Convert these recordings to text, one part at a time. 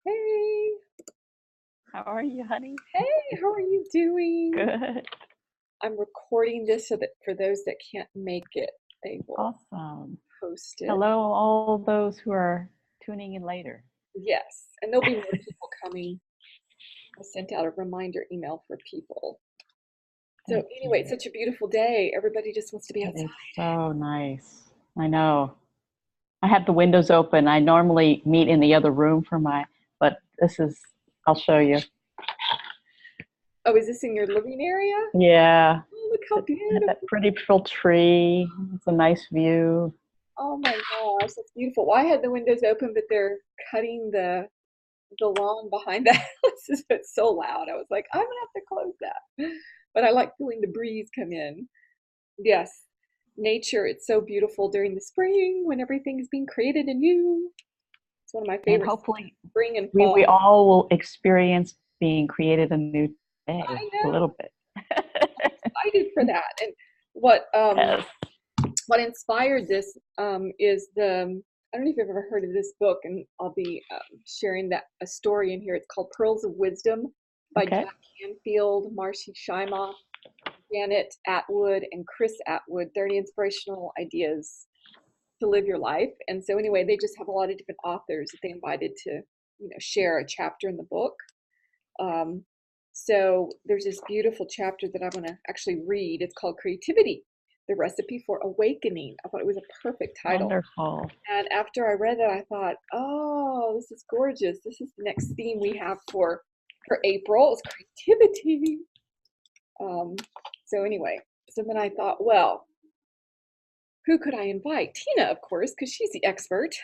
Hey, How are you, honey? hey, how are you doing? Good. I'm recording this so that for those that can't make it, they will Awesome. post it. Hello, all those who are tuning in later. Yes, and there'll be more people coming. I sent out a reminder email for people. So Thank anyway, it's you. such a beautiful day. Everybody just wants to be It outside. is so nice. I know. I have the windows open. I normally meet in the other room but this is, I'll show you. Oh, is this in your living area? Yeah, Oh, look how that beautiful. pretty little tree. It's a nice view. Oh my gosh, that's beautiful. Well, I had the windows open, but they're cutting the lawn behind the house. It's so loud. I was like, I'm gonna have to close that. But I like feeling the breeze come in. Yes, nature, it's so beautiful during the spring when everything's being created anew. It's one of my And favorite seasons, hopefully spring and we fall. all will experience being created a new day I a know, little bit. excited for that. And what um Yes. what inspired this is I don't know if you've ever heard of this book, and I'll be sharing that a story in here. It's called Pearls of Wisdom by Okay. Jack Canfield, Marcy Shimoff, Janet Atwood, and Chris Atwood. 30 inspirational ideas to live your life. And so anyway, they just have a lot of different authors that they invited to, share a chapter in the book. Um, so there's this beautiful chapter that I want to actually read. It's called Creativity, the Recipe for Awakening. I thought it was a perfect title. Wonderful. And after I read that, I thought, oh, this is gorgeous. This is the next theme we have for April is creativity. Um, so anyway, so then I thought, well, who could I invite? Tina, of course, because she's the expert.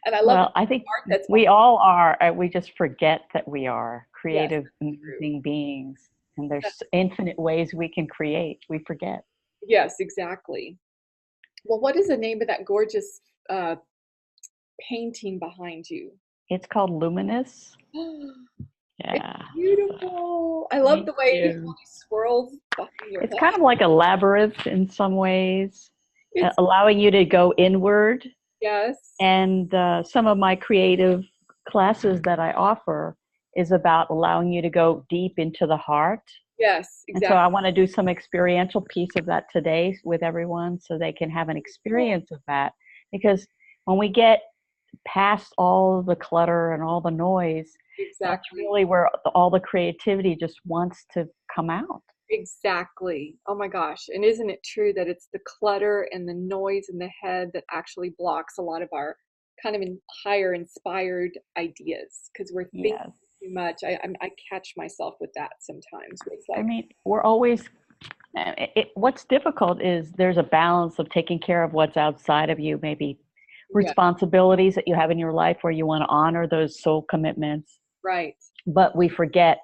And I love the Well, I think art that's we behind. all are. We just forget that we are Yes, creative, that's true. amazing beings, and there's That's, infinite ways we can create. We forget. yes, exactly. Well, what is the name of that gorgeous uh, painting behind you? It's called luminous. It's Yeah. So, beautiful. I love thank the way you have all you. these swirls behind your It's head. kind of like a labyrinth in some ways, It's allowing you to go inward. yes, And some of my creative classes that I offer is about allowing you to go deep into the heart. yes, And so I exactly. want to do some experiential piece of that today with everyone so they can have an Cool. experience of that. Because when we get past all the clutter and all the noise, that's Exactly. really where all the creativity just wants to come out. Exactly. Oh my gosh. And isn't it true that it's the clutter and the noise in the head that actually blocks a lot of our kind of higher inspired ideas because we're thinking Yes. too much. I catch myself with that sometimes where it's I like, mean, we're always, what's difficult is there's a balance of taking care of what's outside of you, maybe yeah, responsibilities that you have in your life where you want to honor those soul commitments, right. but we forget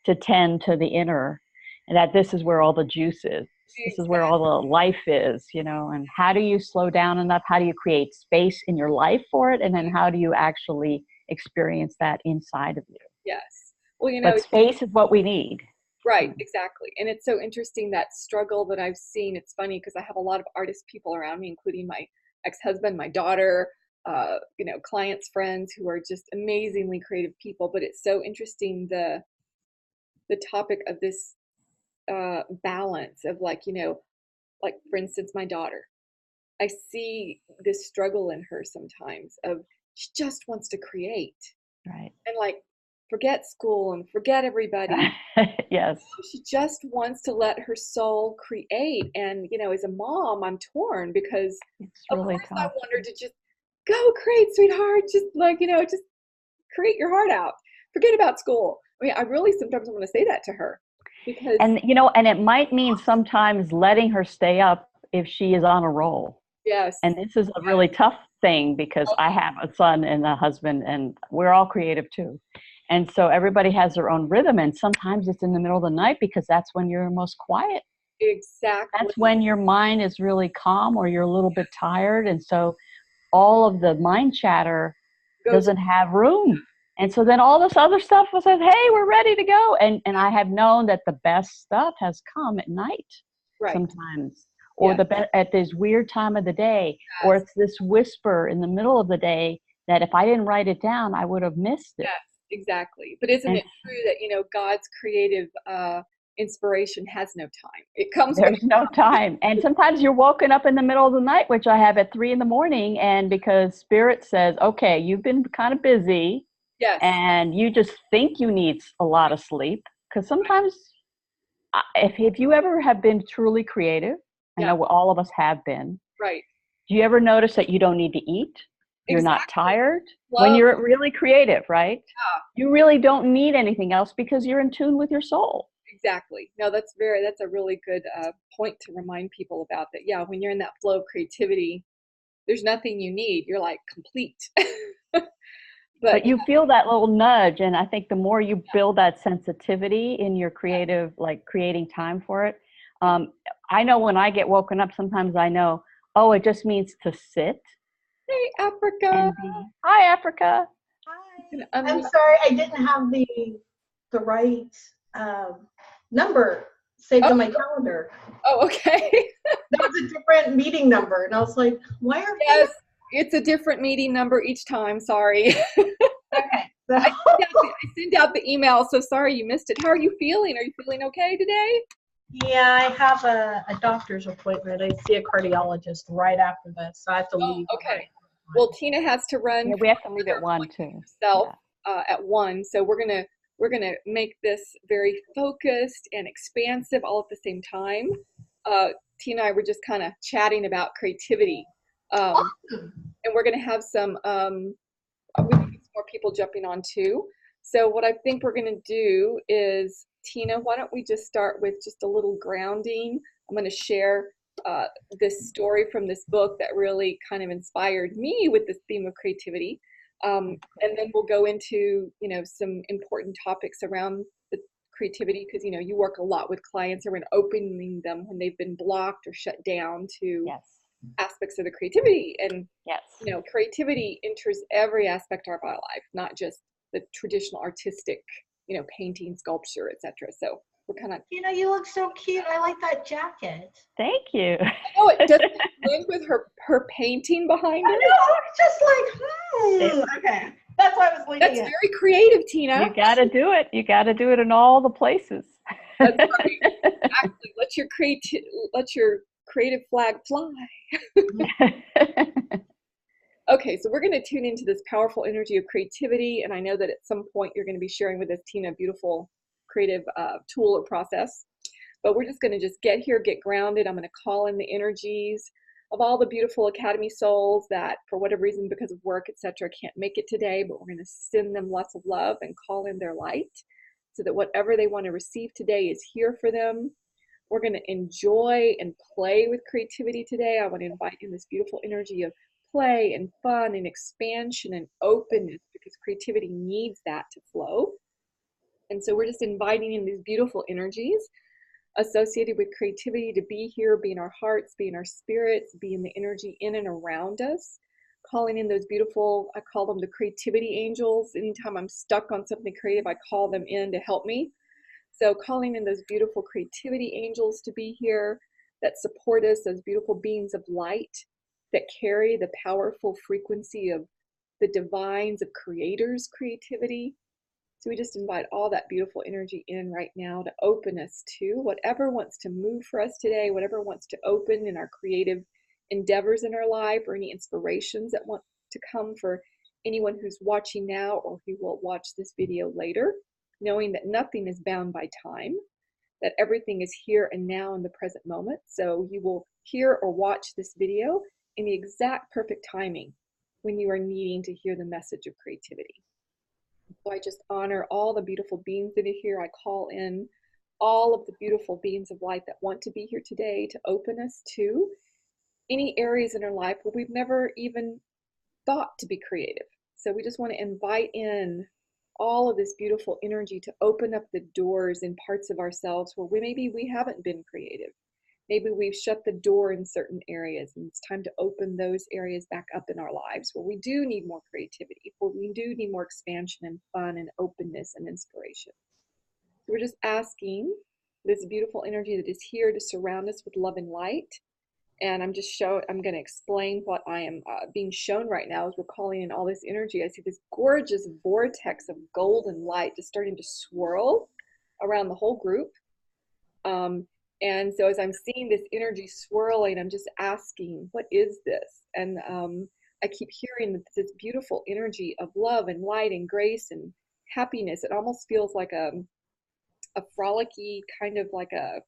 to tend to the inner, and that this is where all the juice is. This is where Exactly. all the life is, and how do you slow down enough? How do you create space in your life for it? And then how do you actually experience that inside of you? Yes. Well, But space is what we need. right, exactly. And it's so interesting that struggle that I've seen. It's funny because I have a lot of artist people around me, including my ex-husband, my daughter, clients, friends who are just amazingly creative people. But it's so interesting the topic of this balance of like for instance, my daughter. I see this struggle in her sometimes of she just wants to create Right. and like forget school and forget everybody. Yes. She just wants to let her soul create. And, as a mom, I'm torn because, It's of really course, I tough. want her to just go create, sweetheart. Just just create your heart out. Forget about school. I mean, I really sometimes want to say that to her because, And it might mean sometimes letting her stay up if she is on a roll. yes, And this is a yes, really tough thing because oh, I have a son and a husband, and we're all creative too. And so everybody has their own rhythm, and sometimes it's in the middle of the night because that's when you're most quiet. exactly. That's when your mind is really calm or you're a little bit tired. And so all of the mind chatter Goes, doesn't have room. And so then all this other stuff was like, hey, we're ready to go. And I have known that the best stuff has come at night right. sometimes, or Yes, at this weird time of the day, or yes, it's this whisper in the middle of the day that if I didn't write it down, I would have missed it. Yes, exactly. But isn't And it true that, God's creative inspiration has no time? It comes when there's it no comes. time. And sometimes you're woken up in the middle of the night, which I have at 3 in the morning. And because spirit says, okay, you've been kind of busy Yes, and you just think you need a lot of sleep. Because sometimes, if you ever have been truly creative, I yeah, know all of us have been, right. do you ever notice that you don't need to eat? You're not Exactly. tired when Love. you're really creative, right? Yeah, You really don't need anything else because you're in tune with your soul. exactly. No, that's a really good point to remind people about that. Yeah, when you're in that flow of creativity, there's nothing you need. You're like complete. But But you feel that little nudge, and I think the more you build that sensitivity in your creative, like creating time for it. um, I know when I get woken up, sometimes I know, oh, it just means to sit hey, Africa, and be, hi Africa. you can Hi. I'm unmute. sorry, I didn't have the right number saved Oh, on my calendar. oh, okay. That was a different meeting number, and I was like, "Why are they Yes, it's a different meeting number each time. Sorry. okay?" I send out the email, so sorry you missed it. How are you feeling? Are you feeling okay today? Yeah, I have a doctor's appointment. I see a cardiologist right after this, so I have to Oh, leave. okay. Well, Tina has to run Yeah, for we have to leave another at one appointment too. herself Yeah. at 1, so we're gonna make this very focused and expansive all at the same time. Uh, Tina and I were just kind of chatting about creativity, um, Awesome. and we're gonna have some we can get some more people jumping on too. So what I think we're going to do is, Tina, why don't we just start with just a little grounding? I'm going to share uh, this story from this book that really kind of inspired me with this theme of creativity. And then we'll go into, some important topics around the creativity because, you work a lot with clients around opening them when they've been blocked or shut down to Yes. aspects of the creativity. And Yes. creativity enters every aspect of our life, not just the traditional artistic, painting, sculpture, etc. So we're kind of, You look so cute. I like that jacket. Thank you. I know it doesn't blend with her painting behind I her. know. It's just like, Okay, that's why I was leaving That's it. very creative, Tina. You got to do it. You got to do it in all the places. That's right. Exactly. Let your creative flag fly. Okay, so we're going to tune into this powerful energy of creativity, and I know that at some point you're going to be sharing with us, Tina, a beautiful creative tool or process. But we're just going to just get here, get grounded. I'm going to call in the energies of all the beautiful Academy souls that, for whatever reason, because of work, etc., can't make it today. But we're going to send them lots of love and call in their light, so that whatever they want to receive today is here for them. We're going to enjoy and play with creativity today. I want to invite in this beautiful energy of play and fun and expansion and openness because creativity needs that to flow. And so we're just inviting in these beautiful energies associated with creativity to be here, be in our hearts, be in our spirits, be in the energy in and around us. Calling in those beautiful, I call them the creativity angels. Anytime I'm stuck on something creative, I call them in to help me. So calling in those beautiful creativity angels to be here that support us, those beautiful beings of light that carry the powerful frequency of the divines of creators' creativity. So we just invite all that beautiful energy in right now to open us to whatever wants to move for us today, whatever wants to open in our creative endeavors in our life, or any inspirations that want to come for anyone who's watching now or who will watch this video later, knowing that nothing is bound by time, that everything is here and now in the present moment. So you will hear or watch this video in the exact perfect timing when you are needing to hear the message of creativity. So I just honor all the beautiful beings that are here. I call in all of the beautiful beings of light that want to be here today to open us to any areas in our life where we've never even thought to be creative. So we just want to invite in all of this beautiful energy to open up the doors in parts of ourselves where maybe we haven't been creative. Maybe we've shut the door in certain areas, and it's time to open those areas back up in our lives where we do need more creativity, where we do need more expansion and fun and openness and inspiration. So we're just asking this beautiful energy that is here to surround us with love and light And I'm going to explain what I am being shown right now as we're calling in all this energy. I see this gorgeous vortex of golden light just starting to swirl around the whole group. And so as I'm seeing this energy swirling, I'm just asking, what is this? And I keep hearing this beautiful energy of love and light and grace and happiness. It almost feels like a frolicky kind of like a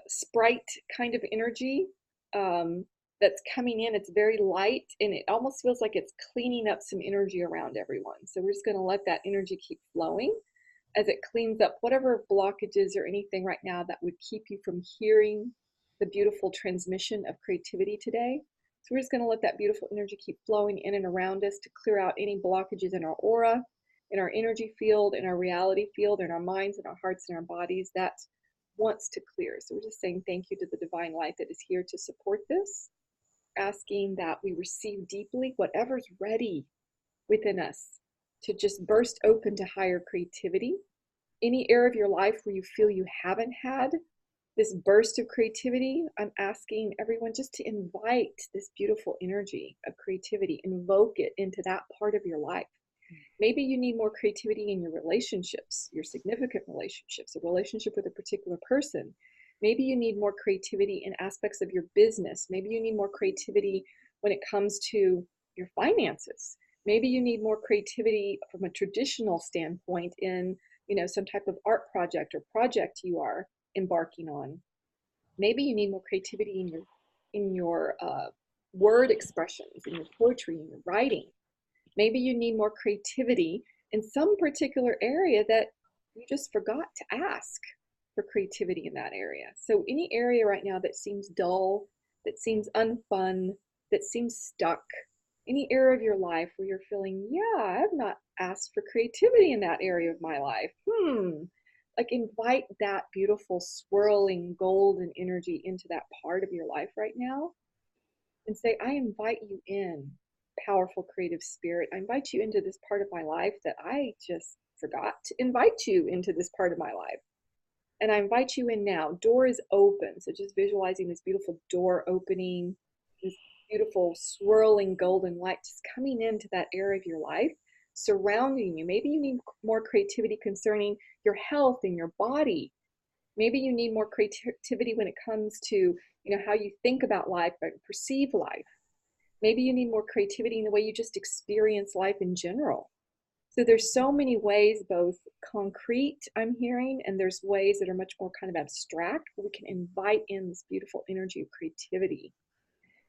sprite kind of energy that's coming in. It's very light and it almost feels like it's cleaning up some energy around everyone. So we're just going to let that energy keep flowing as it cleans up whatever blockages or anything right now that would keep you from hearing the beautiful transmission of creativity today. So we're just going to let that beautiful energy keep flowing in and around us to clear out any blockages in our aura, in our energy field, in our reality field, in our minds, in our hearts, in our bodies that wants to clear. So we're just saying thank you to the divine light that is here to support this, asking that we receive deeply whatever's ready within us to just burst open to higher creativity. Any area of your life where you feel you haven't had this burst of creativity, I'm asking everyone just to invite this beautiful energy of creativity, invoke it into that part of your life. Maybe you need more creativity in your relationships, your significant relationships, a relationship with a particular person. Maybe you need more creativity in aspects of your business. Maybe you need more creativity when it comes to your finances. Maybe you need more creativity from a traditional standpoint in, some type of art project or project you are embarking on. Maybe you need more creativity in your word expressions, in your poetry, in your writing. Maybe you need more creativity in some particular area that you just forgot to ask for creativity in that area. So any area right now that seems dull, that seems unfun, that seems stuck, any area of your life where you're feeling, yeah, I have not asked for creativity in that area of my life. Like invite that beautiful swirling golden energy into that part of your life right now and say, I invite you in, powerful creative spirit. I invite you into this part of my life that I just forgot to invite you into this part of my life. And I invite you in now. Door is open. So just visualizing this beautiful door opening, this beautiful swirling golden light just coming into that area of your life, surrounding you. Maybe you need more creativity concerning your health and your body. Maybe you need more creativity when it comes to, how you think about life and perceive life. Maybe you need more creativity in the way you just experience life in general. So there's so many ways, both concrete, I'm hearing, and there's ways that are much more kind of abstract, where we can invite in this beautiful energy of creativity.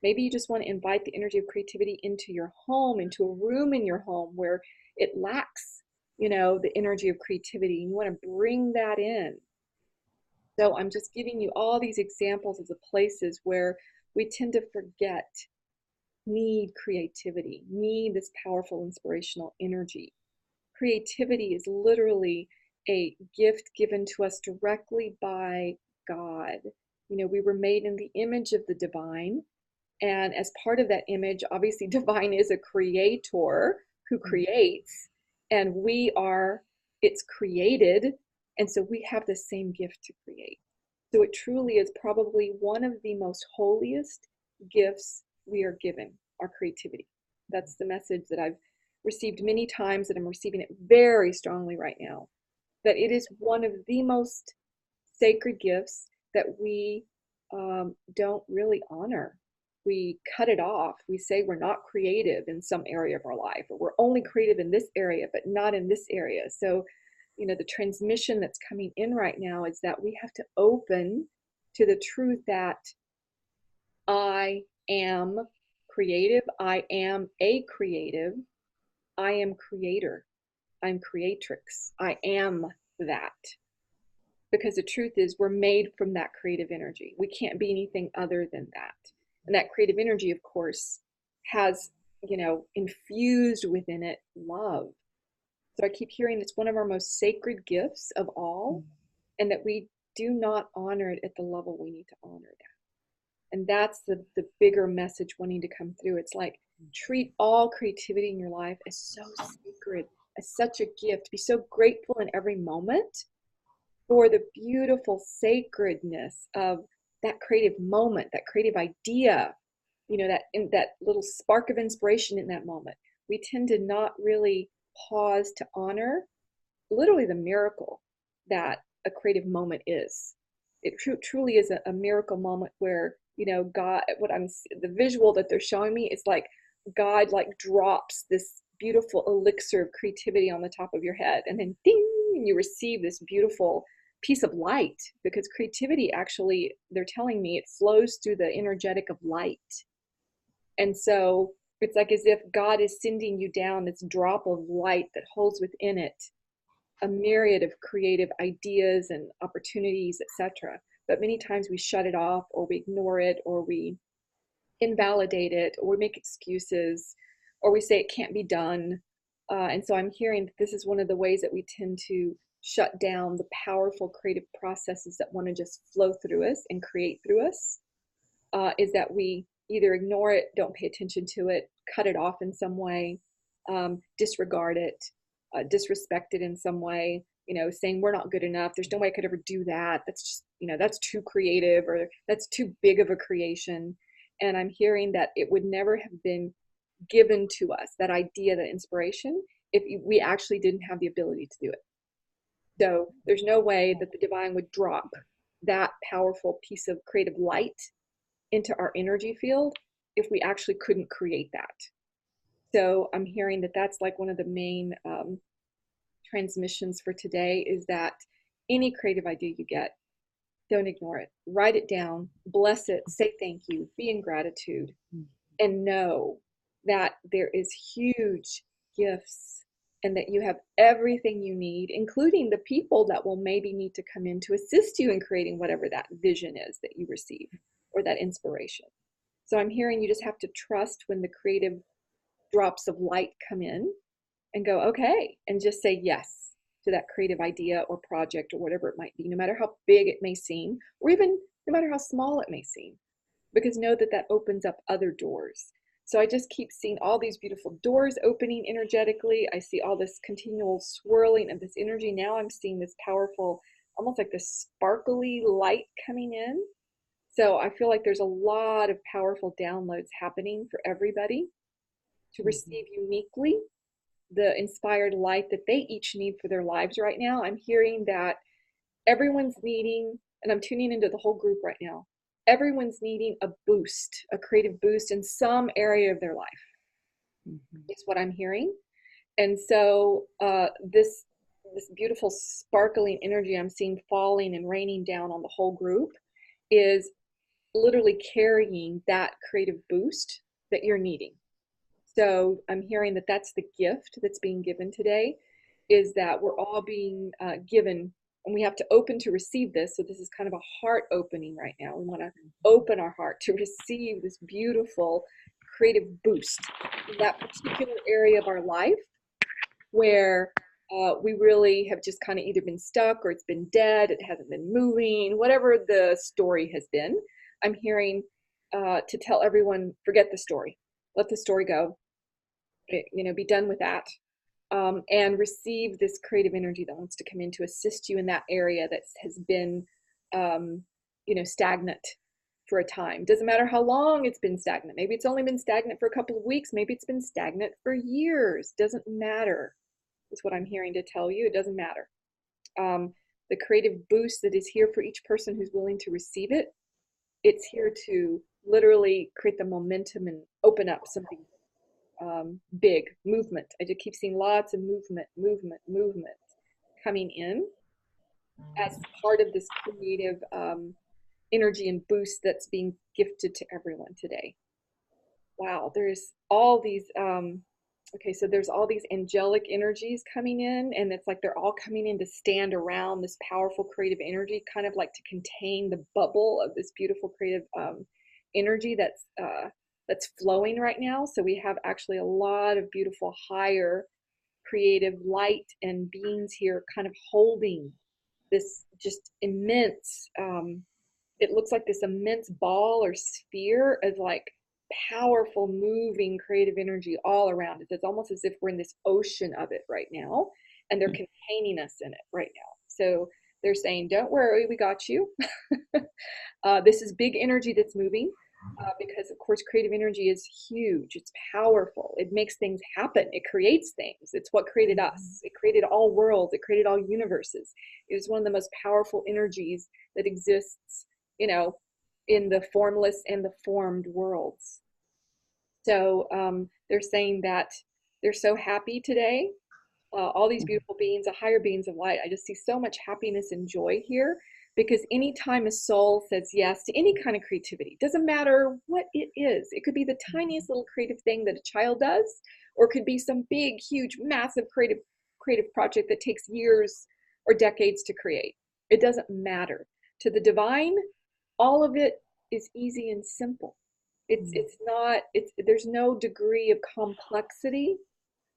Maybe you just want to invite the energy of creativity into your home, into a room in your home where it lacks, the energy of creativity, and you want to bring that in. So I'm just giving you all these examples of the places where we tend to forget, need creativity, need this powerful inspirational energy. Creativity is literally a gift given to us directly by God. We were made in the image of the divine. And as part of that image, obviously, divine is a creator who creates, and we are its created. And so we have the same gift to create. So it truly is probably one of the most holiest gifts we are given, our creativity. That's the message that I've received many times, and I'm receiving it very strongly right now, that it is one of the most sacred gifts that we don't really honor. We cut it off. We say we're not creative in some area of our life, or we're only creative in this area, but not in this area. So, the transmission that's coming in right now is that we have to open to the truth that I am creative. I am a creative. I am creator. I'm creatrix. I am that. Because the truth is, we're made from that creative energy. We can't be anything other than that. And that creative energy, of course, has, infused within it love. So I keep hearing it's one of our most sacred gifts of all, and that we do not honor it at the level we need to honor that. And that's the bigger message wanting to come through. It's like, treat all creativity in your life as so sacred, as such a gift. Be so grateful in every moment for the beautiful sacredness of that creative moment, that creative idea, that little spark of inspiration in that moment, we tend to not really pause to honor literally the miracle that a creative moment is. It truly is a miracle moment where, God, the visual that they're showing me is like God like drops this beautiful elixir of creativity on the top of your head, and then ding, and you receive this beautiful piece of light, because creativity, actually, they're telling me, it flows through the energetic of light. And so it's like as if God is sending you down this drop of light that holds within it a myriad of creative ideas and opportunities, etc. But many times we shut it off, or we ignore it, or we invalidate it, or we make excuses, or we say it can't be done. And so I'm hearing that this is one of the ways that we tend to shut down the powerful creative processes that want to just flow through us and create through us, is that we either ignore it, don't pay attention to it, cut it off in some way, disregard it, disrespect it in some way, saying we're not good enough. There's no way I could ever do that. That's just, that's too creative, or that's too big of a creation. And I'm hearing that it would never have been given to us, that idea, that inspiration, if we actually didn't have the ability to do it. So there's no way that the divine would drop that powerful piece of creative light into our energy field if we actually couldn't create that. So I'm hearing that that's like one of the main transmissions for today, is that any creative idea you get, don't ignore it. Write it down, bless it, say thank you, be in gratitude, and know that there is huge gifts, and that you have everything you need, including the people that will maybe need to come in to assist you in creating whatever that vision is that you receive, or that inspiration. So I'm hearing you just have to trust when the creative drops of light come in, and go, okay, and just say yes to that creative idea or project or whatever it might be, no matter how big it may seem, or even no matter how small it may seem, because know that that opens up other doors. So I just keep seeing all these beautiful doors opening energetically. I see all this continual swirling of this energy. Now I'm seeing this powerful, almost like this sparkly light coming in. So I feel like there's a lot of powerful downloads happening for everybody to receive uniquely the inspired light that they each need for their lives right now. I'm hearing that everyone's needing, and I'm tuning into the whole group right now, everyone's needing a boost, a creative boost in some area of their life, is what I'm hearing. And so this beautiful sparkling energy I'm seeing falling and raining down on the whole group is literally carrying that creative boost that you're needing. So I'm hearing that that's the gift that's being given today, is that we're all being given, and we have to open to receive this. So this is kind of a heart opening right now. We want to open our heart to receive this beautiful creative boost in that particular area of our life where we really have just kind of either been stuck, or it's been dead, it hasn't been moving, whatever the story has been. I'm hearing to tell everyone, forget the story, let the story go. Be done with that, and receive this creative energy that wants to come in to assist you in that area that has been, stagnant for a time. Doesn't matter how long it's been stagnant. Maybe it's only been stagnant for a couple of weeks. Maybe it's been stagnant for years. Doesn't matter. Is what I'm hearing to tell you. It doesn't matter. The creative boost that is here for each person who's willing to receive it, it's here to literally create the momentum and open up something big movement. I just keep seeing lots of movement coming in as part of this creative energy and boost that's being gifted to everyone today. Wow, there's all these okay, so there's all these angelic energies coming in, and it's like they're all coming in to stand around this powerful creative energy, kind of like to contain the bubble of this beautiful creative energy that's flowing right now. So we have actually a lot of beautiful higher creative light and beings here kind of holding this just immense, it looks like this immense ball or sphere of like powerful moving creative energy all around it. It's almost as if we're in this ocean of it right now, and they're containing us in it right now. So They're saying, don't worry, we got you. This is big energy that's moving, because of course creative energy is huge. It's powerful. It makes things happen. It creates things. It's what created us. It created all worlds. It created all universes. It is one of the most powerful energies that exists, you know, in the formless and the formed worlds. So they're saying that they're so happy today. All these beautiful beings, the higher beings of light. I just see so much happiness and joy here, because anytime a soul says yes to any kind of creativity, doesn't matter what it is. It could be the tiniest little creative thing that a child does, or it could be some big, huge, massive creative project that takes years or decades to create. It doesn't matter. To the divine, all of it is easy and simple. It's not, there's no degree of complexity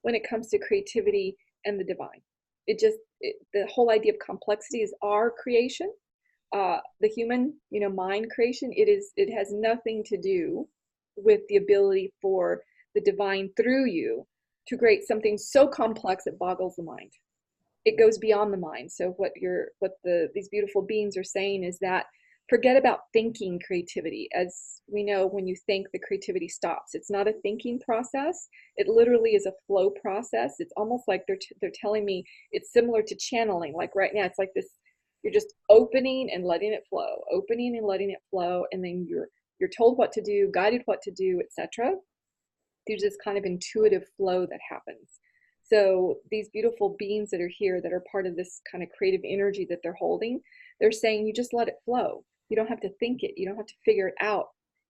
when it comes to creativity and the divine. The whole idea of complexity is our creation, the human, mind creation. It has nothing to do with the ability for the divine through you to create something so complex it boggles the mind. It goes beyond the mind. So these beautiful beings are saying is that forget about thinking creativity. As we know, when you think, the creativity stops. It's not a thinking process. It literally is a flow process. It's almost like they're telling me it's similar to channeling. Like right now, it's like this, you're just opening and letting it flow, opening and letting it flow, and then you're told what to do, guided what to do, etc. There's this kind of intuitive flow that happens. So these beautiful beings that are here, that are part of this kind of creative energy that they're holding, they're saying you just let it flow. You don't have to think it. You don't have to figure it out.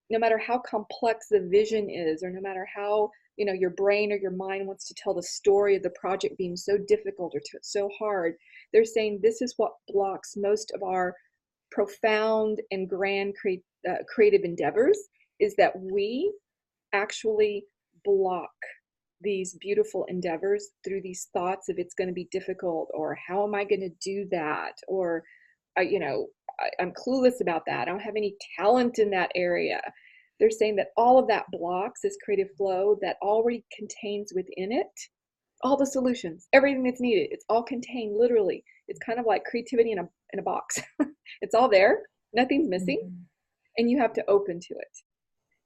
No matter how complex the vision is, or no matter how, your brain or your mind wants to tell the story of the project being so difficult or so hard, they're saying this is what blocks most of our profound and grand creative endeavors, is that we actually block these beautiful endeavors through these thoughts of it's going to be difficult, or how am I going to do that, or I'm clueless about that, I don't have any talent in that area. They're saying that all of that blocks this creative flow that already contains within it all the solutions, everything that's needed. It's all contained, literally. It's kind of like creativity in a box. It's all there, nothing's missing, and you have to open to it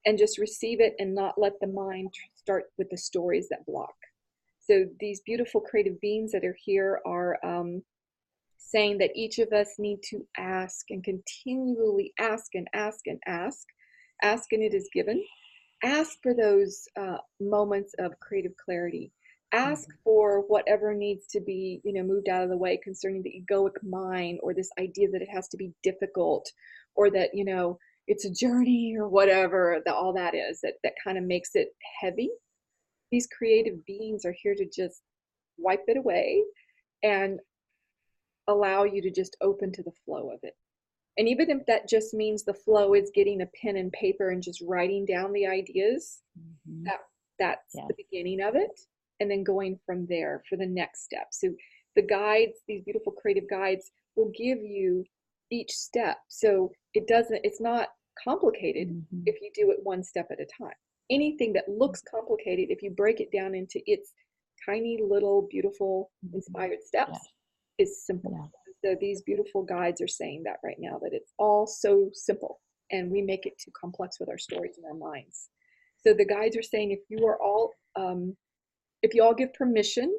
and just receive it, and not let the mind start with the stories that block. So these beautiful creative beings that are here are saying that each of us need to ask, and continually ask and ask and ask. Ask and it is given. Ask for those moments of creative clarity. Ask for whatever needs to be, moved out of the way concerning the egoic mind, or this idea that it has to be difficult, or that, it's a journey, or whatever all that is, that kind of makes it heavy. These creative beings are here to just wipe it away and allow you to just open to the flow of it. And even if that just means the flow is getting a pen and paper and just writing down the ideas, that's the beginning of it, and then going from there for the next step. So the guides, these beautiful creative guides, will give you each step. So it's not complicated if you do it one step at a time. Anything that looks complicated, if you break it down into its tiny little beautiful inspired steps, is simple. So these beautiful guides are saying that right now, that it's all so simple, and we make it too complex with our stories and our minds. So the guides are saying, if you all give permission,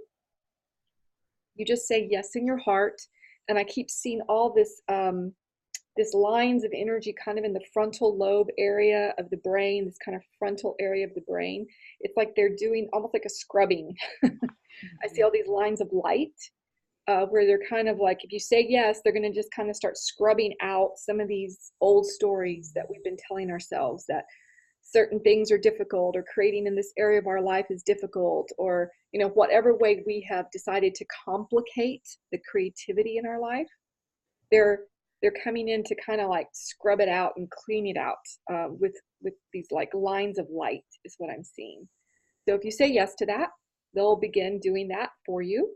you just say yes in your heart. And I keep seeing all this lines of energy kind of in the frontal lobe area of the brain, this kind of frontal area of the brain. It's like they're doing almost like a scrubbing. I see all these lines of light, where they're kind of like, if you say yes, they're going to just kind of start scrubbing out some of these old stories that we've been telling ourselves, that certain things are difficult, or creating in this area of our life is difficult, or whatever way we have decided to complicate the creativity in our life. They're coming in to kind of like scrub it out and clean it out with these like lines of light, is what I'm seeing. So if you say yes to that, they'll begin doing that for you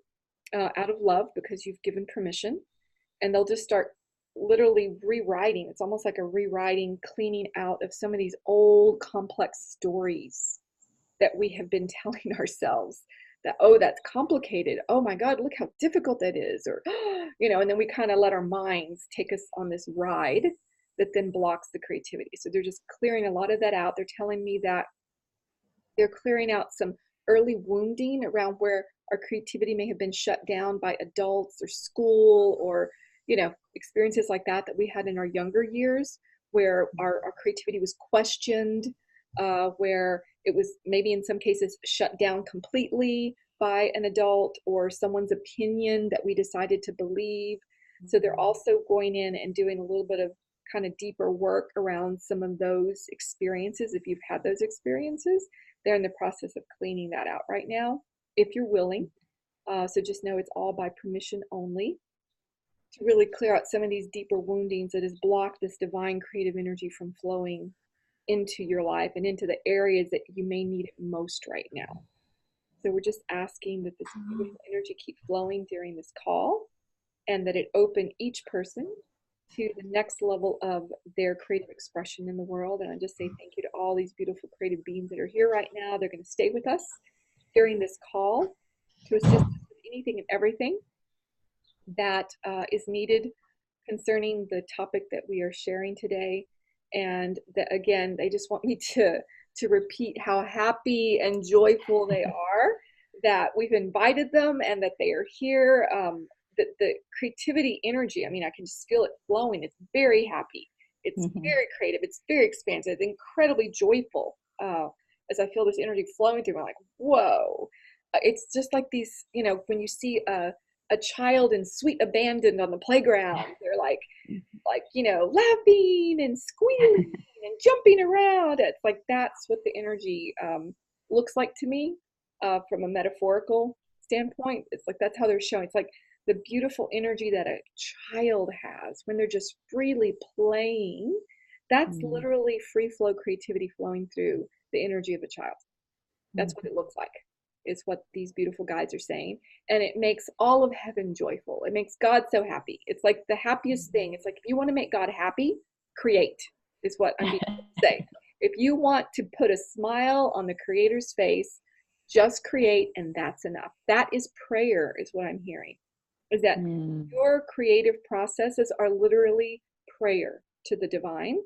out of love, because you've given permission, and they'll just start literally rewriting. It's almost like a rewriting, cleaning out of some of these old complex stories that we have been telling ourselves, that, oh, that's complicated, oh my God, look how difficult that is, or and then we kind of let our minds take us on this ride that then blocks the creativity. So they're just clearing a lot of that out. They're telling me that they're clearing out some early wounding around where our creativity may have been shut down by adults or school, or experiences like that we had in our younger years, where our creativity was questioned, where it was maybe in some cases shut down completely by an adult or someone's opinion that we decided to believe. So they're also going in and doing a little bit of kind of deeper work around some of those experiences. If you've had those experiences, they're in the process of cleaning that out right now, if you're willing. So just know it's all by permission only, to really clear out some of these deeper woundings that has blocked this divine creative energy from flowing into your life and into the areas that you may need it most right now. So we're just asking that this beautiful energy keep flowing during this call, and that it open each person to the next level of their creative expression in the world. And I just say thank you to all these beautiful creative beings that are here right now. They're going to stay with us during this call to assist us with anything and everything that is needed concerning the topic that we are sharing today. And that, again, they just want me to repeat how happy and joyful they are that we've invited them and that they are here. The creativity energy, I mean, I can just feel it flowing. It's very happy. It's very creative. It's very expansive. It's incredibly joyful. As I feel this energy flowing through, I'm like, whoa. It's just like these, when you see a child in sweet abandon on the playground, they're like, laughing and squealing and jumping around. It's like, that's what the energy looks like to me from a metaphorical standpoint. It's like, that's how they're showing. It's like the beautiful energy that a child has when they're just freely playing. That's literally free flow creativity flowing through the energy of a child. That's what it looks like, is what these beautiful guides are saying. And it makes all of heaven joyful. It makes God so happy. It's like the happiest thing. It's like, if you want to make God happy, create, is what I'm being able to say. If you want to put a smile on the Creator's face, just create, and that's enough. That is prayer, is what I'm hearing. Is that your creative processes are literally prayer to the divine.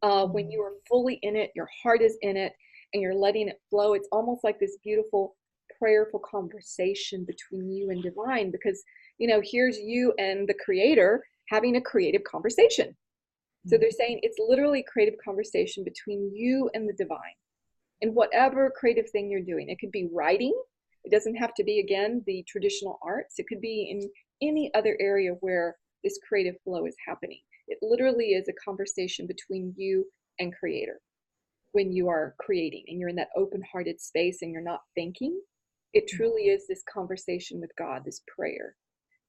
When you are fully in it, your heart is in it, and you're letting it flow, it's almost like this beautiful prayerful conversation between you and divine, because here's you and the Creator having a creative conversation. So they're saying it's literally creative conversation between you and the divine in whatever creative thing you're doing. It could be writing. It doesn't have to be, again, the traditional arts. It could be in any other area where this creative flow is happening. It literally is a conversation between you and Creator. When you are creating and you're in that open-hearted space and you're not thinking, it truly is this conversation with God, this prayer.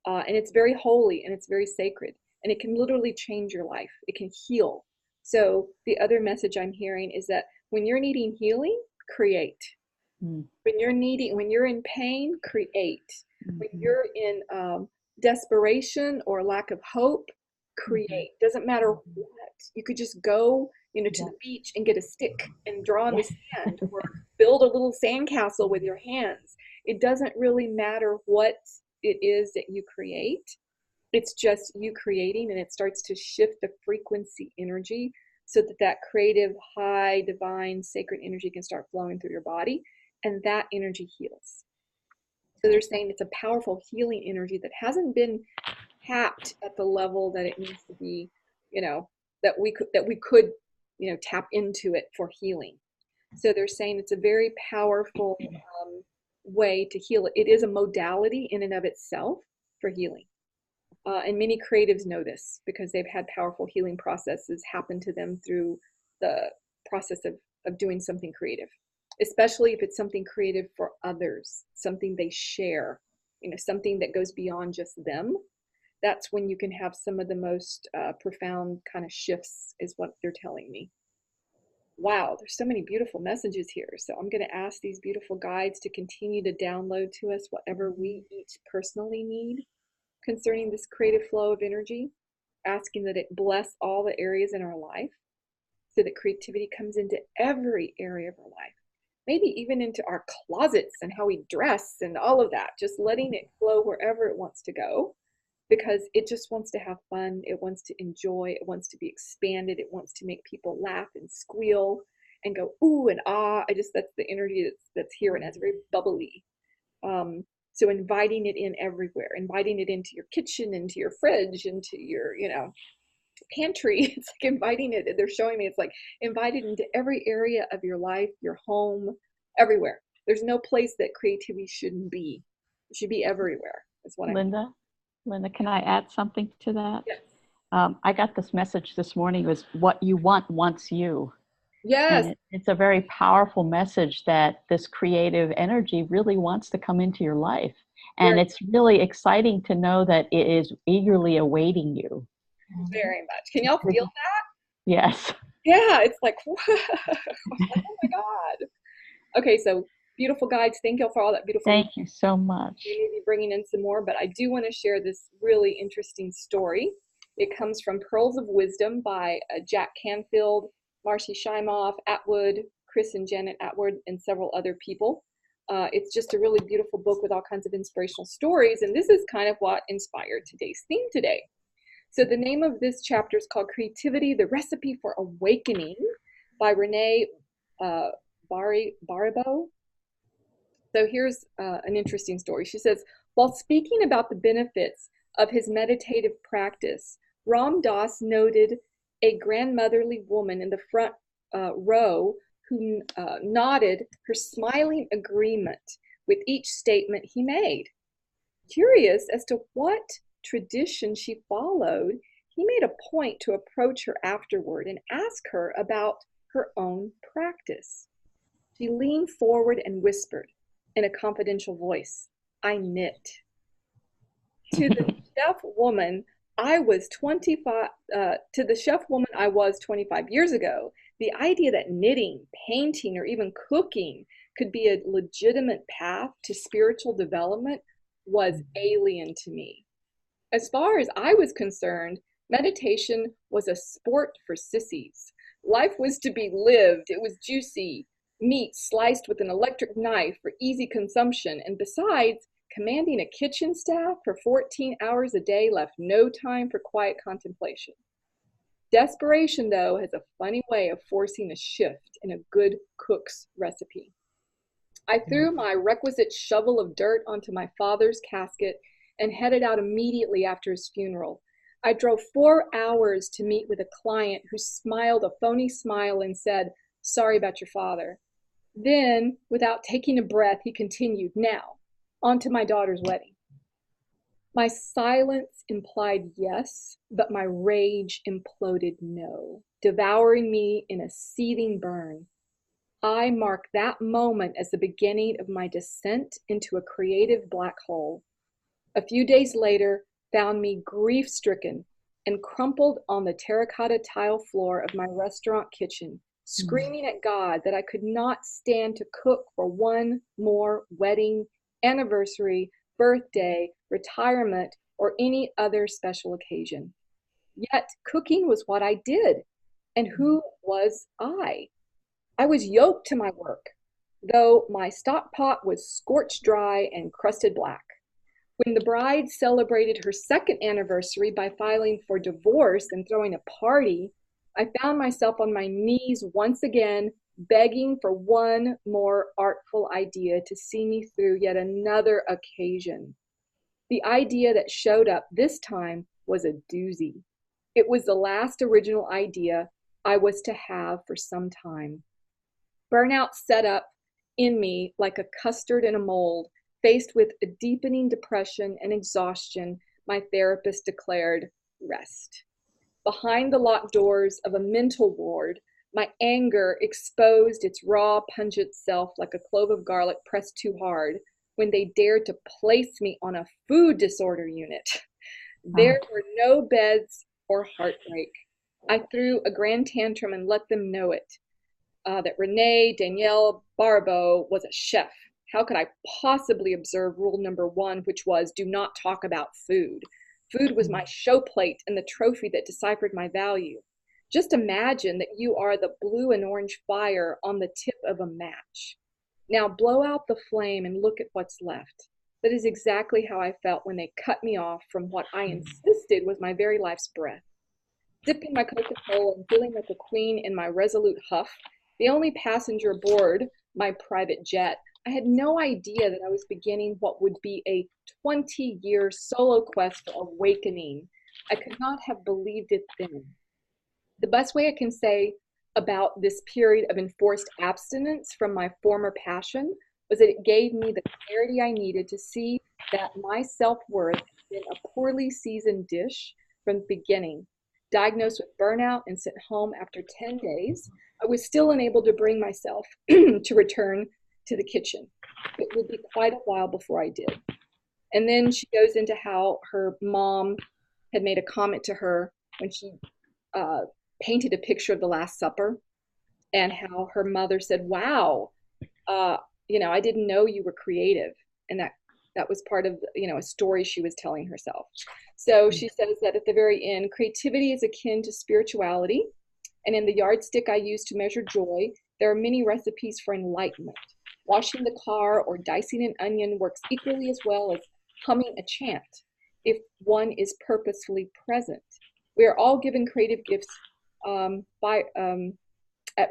And it's very holy and it's very sacred, and it can literally change your life. It can heal. So the other message I'm hearing is that when you're needing healing, create. When you're in pain, create. When you're in desperation or lack of hope, create. Doesn't matter what. You could just go to the beach and get a stick and draw on the sand, or build a little sandcastle with your hands. It doesn't really matter what it is that you create. It's just you creating, and it starts to shift the frequency energy so that creative, high, divine, sacred energy can start flowing through your body, and that energy heals. So they're saying it's a powerful healing energy that hasn't been tapped at the level that it needs to be, that we could tap into it for healing. So they're saying it's a very powerful way to heal it. It is a modality in and of itself for healing. And many creatives know this because they've had powerful healing processes happen to them through the process of doing something creative, especially if it's something creative for others, something they share, something that goes beyond just them. That's when you can have some of the most profound kind of shifts, is what they're telling me. Wow, there's so many beautiful messages here. So I'm going to ask these beautiful guides to continue to download to us whatever we each personally need concerning this creative flow of energy, asking that it bless all the areas in our life so that creativity comes into every area of our life, maybe even into our closets and how we dress and all of that, just letting it flow wherever it wants to go. because it just wants to have fun. It wants to enjoy. It wants to be expanded. It wants to make people laugh and squeal and go ooh and ah. That's the energy that's here, and it's very bubbly. So inviting it in everywhere, inviting it into your kitchen, into your fridge, into your, pantry. It's like inviting it. They're showing me it's like invited into every area of your life, your home, everywhere. There's no place that creativity shouldn't be. It should be everywhere. Is what I'm. Linda, can I add something to that? Yes. I got this message this morning, was what you want wants you. Yes. And it's a very powerful message that this creative energy really wants to come into your life. And it's really exciting to know that it is eagerly awaiting you. Very much. Can y'all feel that? Yes. Yeah, it's like, whoa. Like, oh my God. Okay, so beautiful guides. Thank y'all for all that beautiful. Thank you so much. We may be bringing in some more, but I do want to share this really interesting story. It comes from Pearls of Wisdom by Jack Canfield, Marcy Shimoff, Atwood, Chris and Janet Atwood, and several other people. It's just a really beautiful book with all kinds of inspirational stories, and this is kind of what inspired today's theme today. So the name of this chapter is called Creativity, the Recipe for Awakening by Renee Baribeau. So here's an interesting story. She says, while speaking about the benefits of his meditative practice, Ram Dass noted a grandmotherly woman in the front row who nodded her smiling agreement with each statement he made. Curious as to what tradition she followed, he made a point to approach her afterward and ask her about her own practice. She leaned forward and whispered in a confidential voice, "I knit." To the chef woman I was 25 years ago, the idea that knitting, painting, or even cooking could be a legitimate path to spiritual development was alien to me. As far as I was concerned, meditation was a sport for sissies. Life was to be lived. It was juicy, meat sliced with an electric knife for easy consumption, and besides, commanding a kitchen staff for 14 hours a day left no time for quiet contemplation. Desperation, though, has a funny way of forcing a shift in a good cook's recipe. I threw my requisite shovel of dirt onto my father's casket and headed out immediately after his funeral. I drove 4 hours to meet with a client who smiled a phony smile and said, "Sorry about your father." Then, without taking a breath, he continued, "Now, on to my daughter's wedding." My silence implied yes, but my rage imploded no, devouring me in a seething burn. I mark that moment as the beginning of my descent into a creative black hole. A few days later found me grief-stricken and crumpled on the terracotta tile floor of my restaurant kitchen, screaming at God that I could not stand to cook for one more wedding, anniversary, birthday, retirement, or any other special occasion. Yet cooking was what I did. And who was I? I was yoked to my work, though my stock pot was scorched dry and crusted black. When the bride celebrated her second anniversary by filing for divorce and throwing a party, I found myself on my knees once again, begging for one more artful idea to see me through yet another occasion. The idea that showed up this time was a doozy. It was the last original idea I was to have for some time. Burnout set up in me like a custard in a mold. Faced with a deepening depression and exhaustion, my therapist declared, "Rest." Behind the locked doors of a mental ward, my anger exposed its raw, pungent self like a clove of garlic pressed too hard when they dared to place me on a food disorder unit. There were no beds or heartbreak. I threw a grand tantrum and let them know it. That Renee Danielle Barbeau was a chef. How could I possibly observe rule number 1, which was do not talk about food? Food was my show plate and the trophy that deciphered my value. Just imagine that you are the blue and orange fire on the tip of a match. Now blow out the flame and look at what's left. That is exactly how I felt when they cut me off from what I insisted was my very life's breath. Sipping my Coca-Cola and feeling like a queen in my resolute huff, the only passenger aboard my private jet, I had no idea that I was beginning what would be a 20-year solo quest for awakening. I could not have believed it then. The best way I can say about this period of enforced abstinence from my former passion was that it gave me the clarity I needed to see that my self-worth had been a poorly seasoned dish from the beginning. Diagnosed with burnout and sent home after 10 days, I was still unable to bring myself to return to the kitchen. It would be quite a while before I did. And then she goes into how her mom had made a comment to her when she uh, painted a picture of the Last Supper, and how her mother said, "Wow, I didn't know you were creative," and that was part of a story she was telling herself. So she says that at the very end, creativity is akin to spirituality, and in the yardstick I use to measure joy, there are many recipes for enlightenment. Washing the car or dicing an onion works equally as well as humming a chant if one is purposefully present. We are all given creative gifts at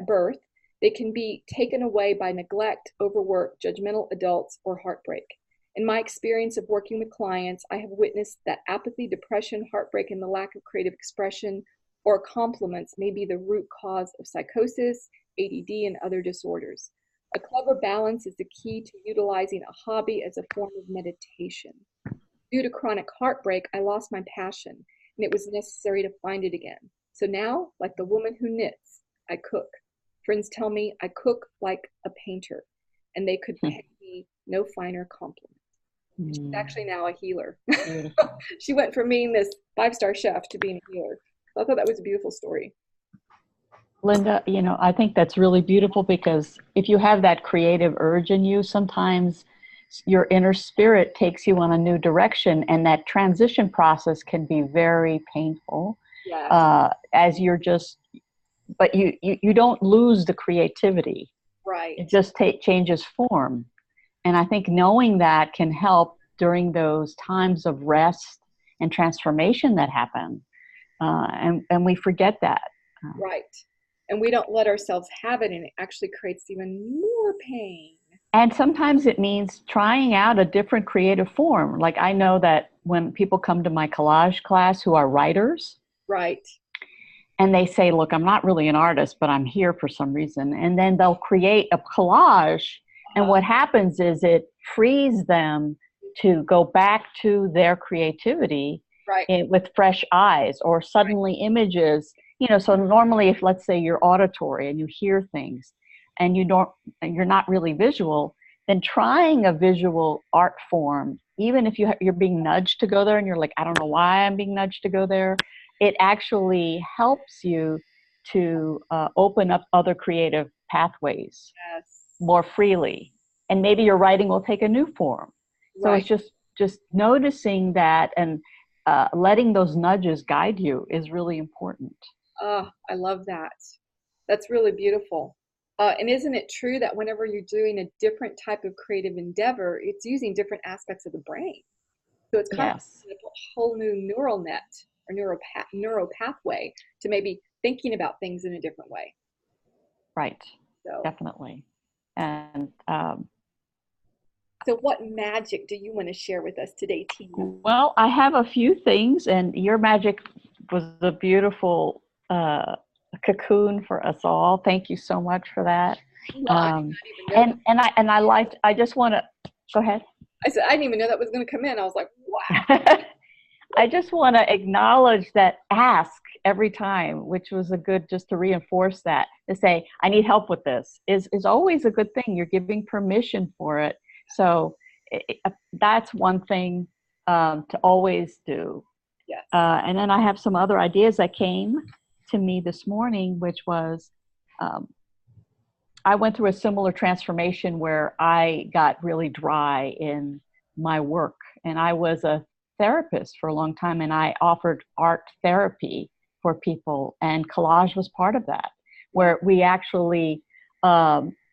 birth. They can be taken away by neglect, overwork, judgmental adults, or heartbreak. In my experience of working with clients, I have witnessed that apathy, depression, heartbreak, and the lack of creative expression or compliments may be the root cause of psychosis, ADD, and other disorders. A clever balance is the key to utilizing a hobby as a form of meditation. Due to chronic heartbreak, I lost my passion, and it was necessary to find it again. So now, like the woman who knits, I cook. Friends tell me I cook like a painter, and they could pay me no finer compliment. She's actually now a healer. She went from being this 5-star chef to being a healer. So I thought that was a beautiful story. Linda, I think that's really beautiful, because if you have that creative urge in you, sometimes your inner spirit takes you on a new direction, and that transition process can be very painful. Yes. As you're just, but you don't lose the creativity. Right. It just changes form. And I think knowing that can help during those times of rest and transformation that happen. And we forget that. Right. And we don't let ourselves have it, and it actually creates even more pain. And sometimes it means trying out a different creative form. Like, I know that when people come to my collage class who are writers, right, and they say, look, I'm not really an artist, but I'm here for some reason. And then they'll create a collage. And what happens is it frees them to go back to their creativity, right, with fresh eyes, or suddenly images. So normally, if, let's say, you're auditory and you hear things and you're not really visual, then trying a visual art form, even if you're being nudged to go there and you're like, I don't know why I'm being nudged to go there, it actually helps you to open up other creative pathways more freely. And maybe your writing will take a new form. So it's just noticing that, and letting those nudges guide you is really important. Oh, I love that. That's really beautiful. And isn't it true that whenever you're doing a different type of creative endeavor, it's using different aspects of the brain? So it's kind of a whole new neural net or neural pathway to maybe thinking about things in a different way. Right. So definitely. And so what magic do you want to share with us today, Tina? Well, I have a few things, and your magic was a beautiful cocoon for us all. Thank you so much for that. I just want to go ahead. I said I didn't even know that was going to come in. I was like, wow. I just want to acknowledge that ask every time, which was just to reinforce that, to say, I need help with this, is always a good thing. You're giving permission for it. So that's one thing to always do. Yes. And then I have some other ideas that came to me this morning, which was, I went through a similar transformation where I got really dry in my work. And I was a therapist for a long time, and I offered art therapy for people, and collage was part of that, where we actually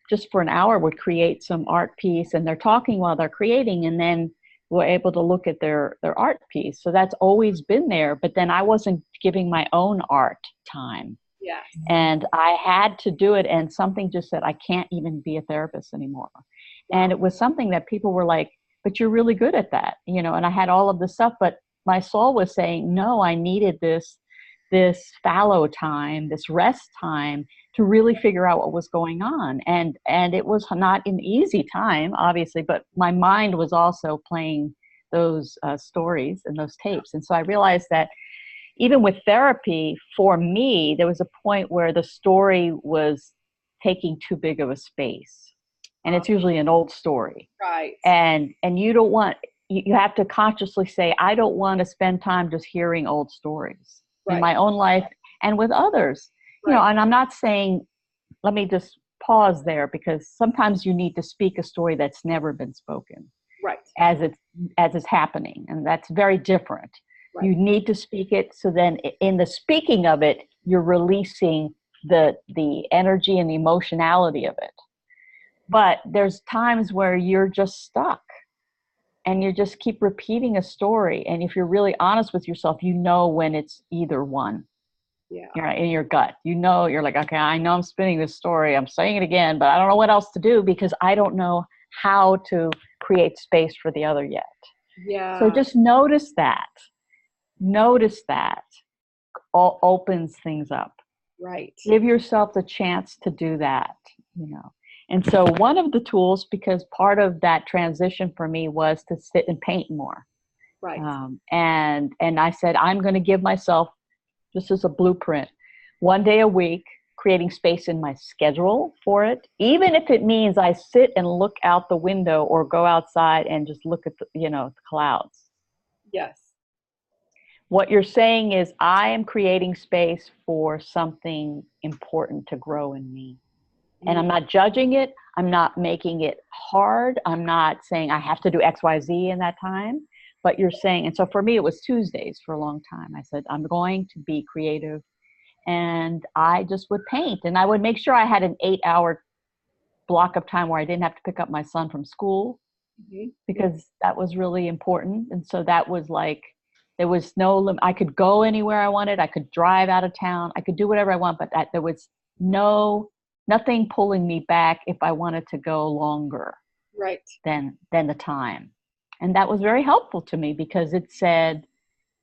just for an hour would create some art piece, and they're talking while they're creating, and then were able to look at their art piece. So that's always been there, but then I wasn't giving my own art time. Yes. And I had to do it, and something just said, I can't even be a therapist anymore. Wow. And it was something that people were like, but you're really good at that, you know, and I had all of this stuff, but my soul was saying, no, I needed this fallow time, this rest time to really figure out what was going on. And it was not an easy time, obviously, but my mind was also playing those stories and those tapes. And so I realized that even with therapy, for me, there was a point where the story was taking too big of a space. And it's usually an old story. Right. And you don't want, you have to consciously say, I don't want to spend time just hearing old stories in my own life and with others. You know, and I'm not saying, let me just pause there, because sometimes you need to speak a story that's never been spoken. Right. As it's happening. And that's very different. Right. You need to speak it. So then in the speaking of it, you're releasing the energy and the emotionality of it. But there's times where you're just stuck and you just keep repeating a story. And if you're really honest with yourself, you know when it's either one. Yeah. You're in your gut. You know, you're like, okay, I know I'm spinning this story. I'm saying it again, but I don't know what else to do because I don't know how to create space for the other yet. Yeah. So just notice that. Notice that all opens things up. Right. Give yourself the chance to do that, you know. And so one of the tools, because part of that transition for me was to sit and paint more. Right. And I said, I'm going to give myself, this is a blueprint, 1 day a week, creating space in my schedule for it, even if it means I sit and look out the window or go outside and just look at the, you know, the clouds. Yes. What you're saying is, I am creating space for something important to grow in me. And I'm not judging it. I'm not making it hard. I'm not saying I have to do X, Y, Z in that time. But you're saying, and so for me, it was Tuesdays for a long time. I said, I'm going to be creative. And I just would paint. And I would make sure I had an 8-hour block of time where I didn't have to pick up my son from school, because that was really important. And so that was like, there was no limit. I could go anywhere I wanted. I could drive out of town. I could do whatever I want, but there was nothing pulling me back if I wanted to go longer than the time. And that was very helpful to me, because it said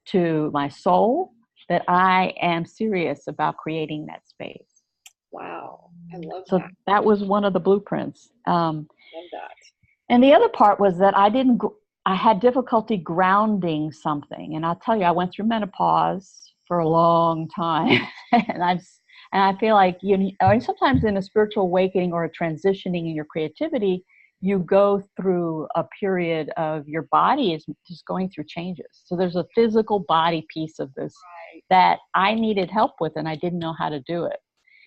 to my soul that I am serious about creating that space. Wow. I love that. So that was one of the blueprints. Love that. And the other part was that I had difficulty grounding something. And I'll tell you, I went through menopause for a long time. And I feel like sometimes in a spiritual awakening or a transitioning in your creativity, you go through a period of your body is just going through changes. So there's a physical body piece of this that I needed help with, and I didn't know how to do it.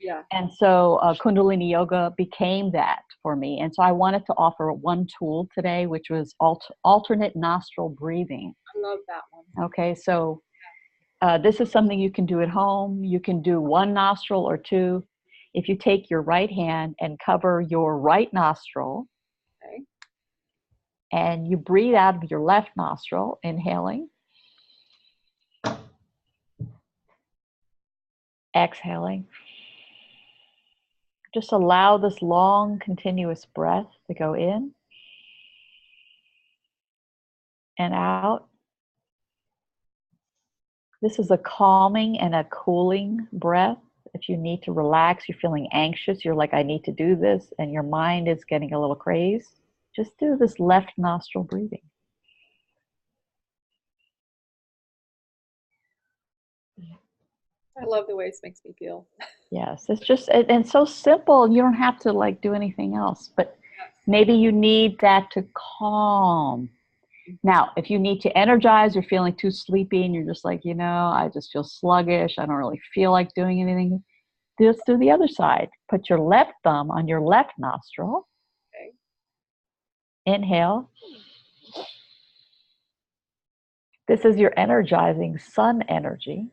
Yeah. And so Kundalini Yoga became that for me. And so I wanted to offer one tool today, which was alternate nostril breathing. I love that one. Okay, so this is something you can do at home. You can do one nostril or two. If you take your right hand and cover your right nostril, and you breathe out of your left nostril, inhaling, exhaling. Just allow this long, continuous breath to go in and out. This is a calming and a cooling breath. If you need to relax, you're feeling anxious, you're like, I need to do this, and your mind is getting a little crazed, just do this left nostril breathing. I love the way this makes me feel. Yes, it's just, and so simple. You don't have to like do anything else, but maybe you need that to calm. Now, if you need to energize, you're feeling too sleepy and you're just like, I just feel sluggish. I don't really feel like doing anything. Let's do the other side. Put your left thumb on your left nostril. Okay. Inhale. This is your energizing sun energy.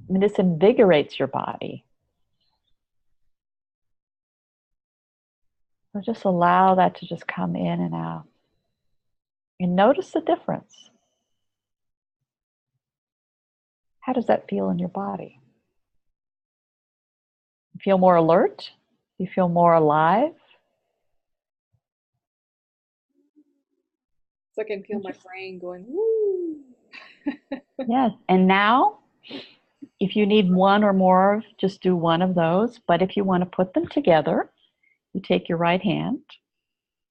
And this invigorates your body. So just allow that to just come in and out. And notice the difference. How does that feel in your body? You feel more alert? You feel more alive? So I can feel my brain going, woo. Yes. And now, if you need one or more, just do one of those. But if you want to put them together, you take your right hand,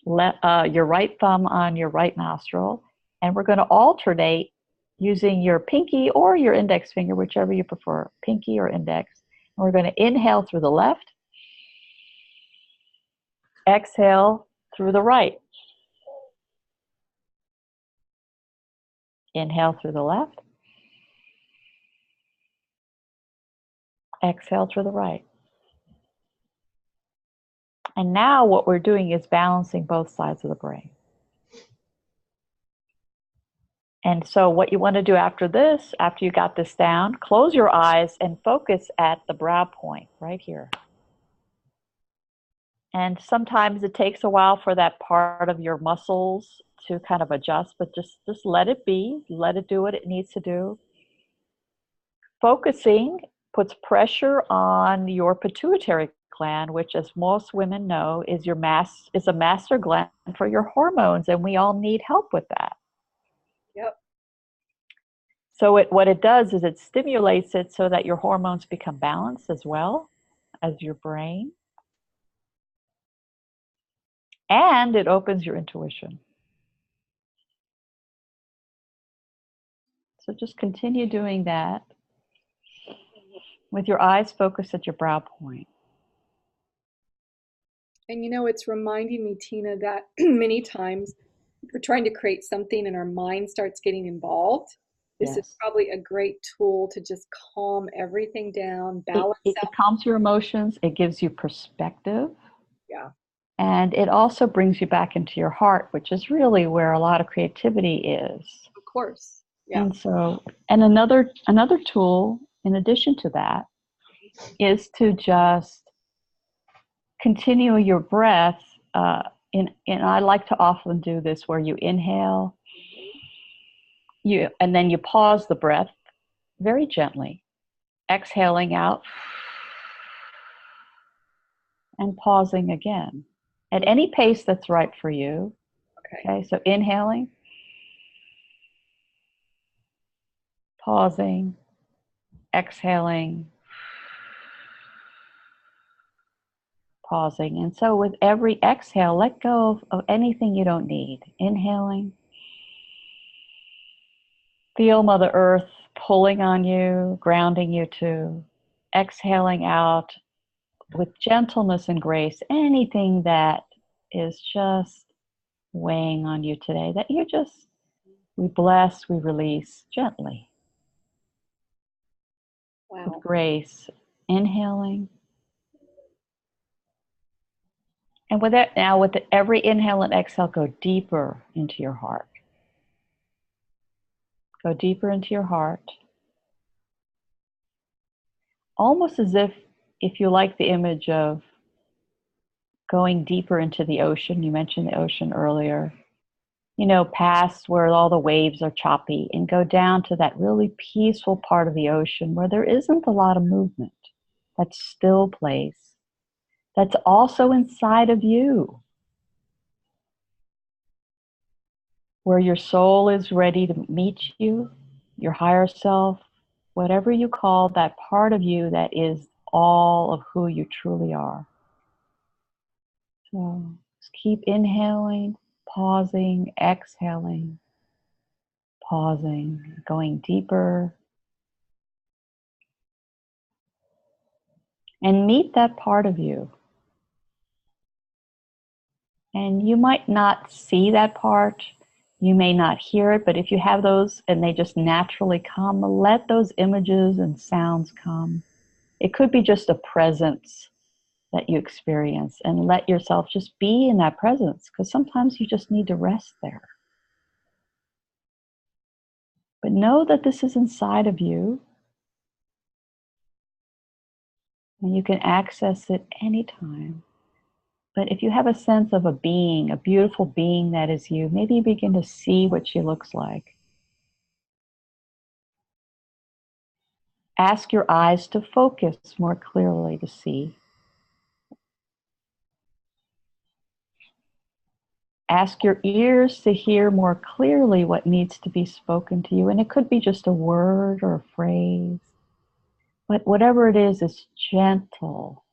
your right thumb on your right nostril, and we're going to alternate using your pinky or your index finger, whichever you prefer, pinky or index. And we're going to inhale through the left, exhale through the right. Inhale through the left, exhale through the right. And now what we're doing is balancing both sides of the brain. And so what you want to do after this, after you got this down, close your eyes and focus at the brow point right here. And sometimes it takes a while for that part of your muscles to kind of adjust, but just let it be, let it do what it needs to do. Focusing puts pressure on your pituitary gland, which, as most women know, is a master gland for your hormones, and we all need help with that. Yep. So what it does is it stimulates it so that your hormones become balanced as well as your brain. And it opens your intuition. So just continue doing that with your eyes focused at your brow point. And it's reminding me, Tina, that many times we're trying to create something and our mind starts getting involved. This is Yes. probably a great tool to just calm everything down, balance It out. calms your emotions. It gives you perspective. Yeah, And it also brings you back into your heart, which is really where a lot of creativity is. of course. Yeah. And so, and another tool in addition to that is to just continue your breath. And I like to often do this where you inhale, and then you pause the breath very gently, exhaling out and pausing again at any pace that's right for you. Okay. Okay, so inhaling, pausing, exhaling, pausing. And so with every exhale, let go of anything you don't need. Inhaling, feel Mother Earth pulling on you, grounding you to. Exhaling out with gentleness and grace anything that is just weighing on you today, that we bless, we release gently with Wow. grace. Inhaling. And with that, now with every inhale and exhale, go deeper into your heart. Go deeper into your heart. Almost as if you like the image of going deeper into the ocean. You mentioned the ocean earlier. Past where all the waves are choppy, and go down to that really peaceful part of the ocean where there isn't a lot of movement. That still place. That's also inside of you, where your soul is ready to meet you, your higher self, whatever you call that part of you that is all of who you truly are. So just keep inhaling, pausing, exhaling, pausing, going deeper. And meet that part of you. And you might not see that part, you may not hear it, but if you have those and they just naturally come, let those images and sounds come. It could be just a presence that you experience, and let yourself just be in that presence, because sometimes you just need to rest there. But know that this is inside of you, and you can access it anytime. But if you have a sense of a being, a beautiful being that is you, maybe you begin to see what she looks like. Ask your eyes to focus more clearly to see. Ask your ears to hear more clearly what needs to be spoken to you. And it could be just a word or a phrase. But whatever it is, it's gentle.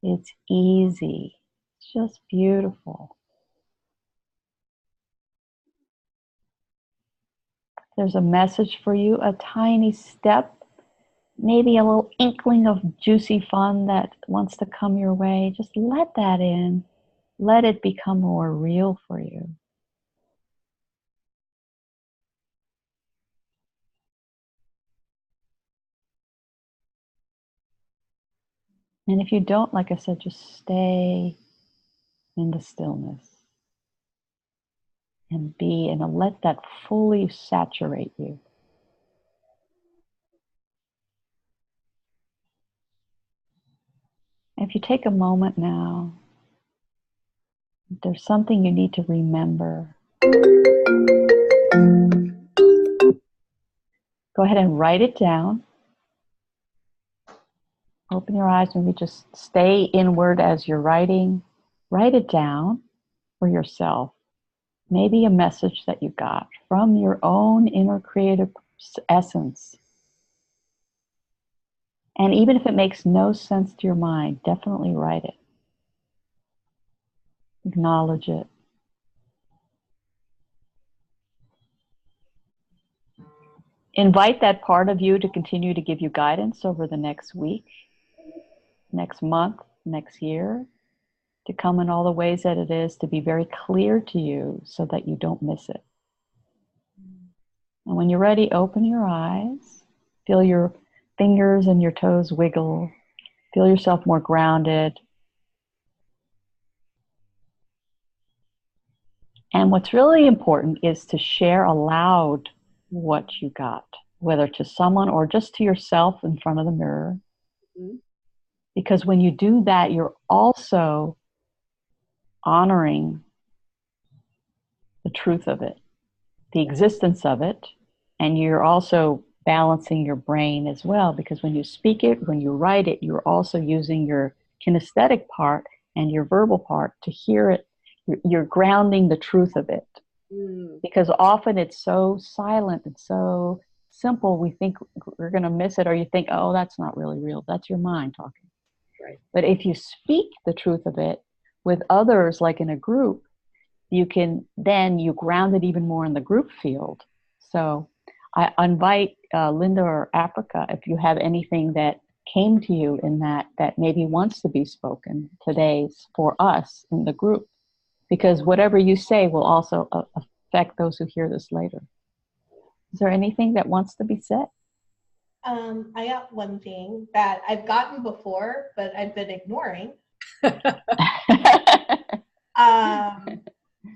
It's easy. It's just beautiful. There's a message for you, a tiny step, maybe a little inkling of juicy fun that wants to come your way. Just let that in. Let it become more real for you. And if you don't, like I said, just stay in the stillness and be, and let that fully saturate you. If you take a moment now, if there's something you need to remember, go ahead and write it down. Open your eyes, maybe just stay inward as you're writing. Write it down for yourself. Maybe a message that you got from your own inner creative essence. And even if it makes no sense to your mind, definitely write it. Acknowledge it. Invite that part of you to continue to give you guidance over the next week, next month, next year, to come in all the ways that it is, to be very clear to you so that you don't miss it. And when you're ready, open your eyes. Feel your fingers and your toes wiggle. Feel yourself more grounded. And what's really important is to share aloud what you got, whether to someone or just to yourself in front of the mirror. Mm-hmm. Because when you do that, you're also honoring the truth of it, the existence of it, and you're also balancing your brain as well, because when you speak it, when you write it, you're also using your kinesthetic part and your verbal part to hear it. You're grounding the truth of it. Because often it's so silent and so simple, we think we're going to miss it, or you think, oh, that's not really real. That's your mind talking. Right. But if you speak the truth of it with others, like in a group, you ground it even more in the group field. So I invite Linda or Africa, if you have anything that came to you in that maybe wants to be spoken today for us in the group, because whatever you say will also affect those who hear this later. Is there anything that wants to be said? I got one thing that I've gotten before, but I've been ignoring.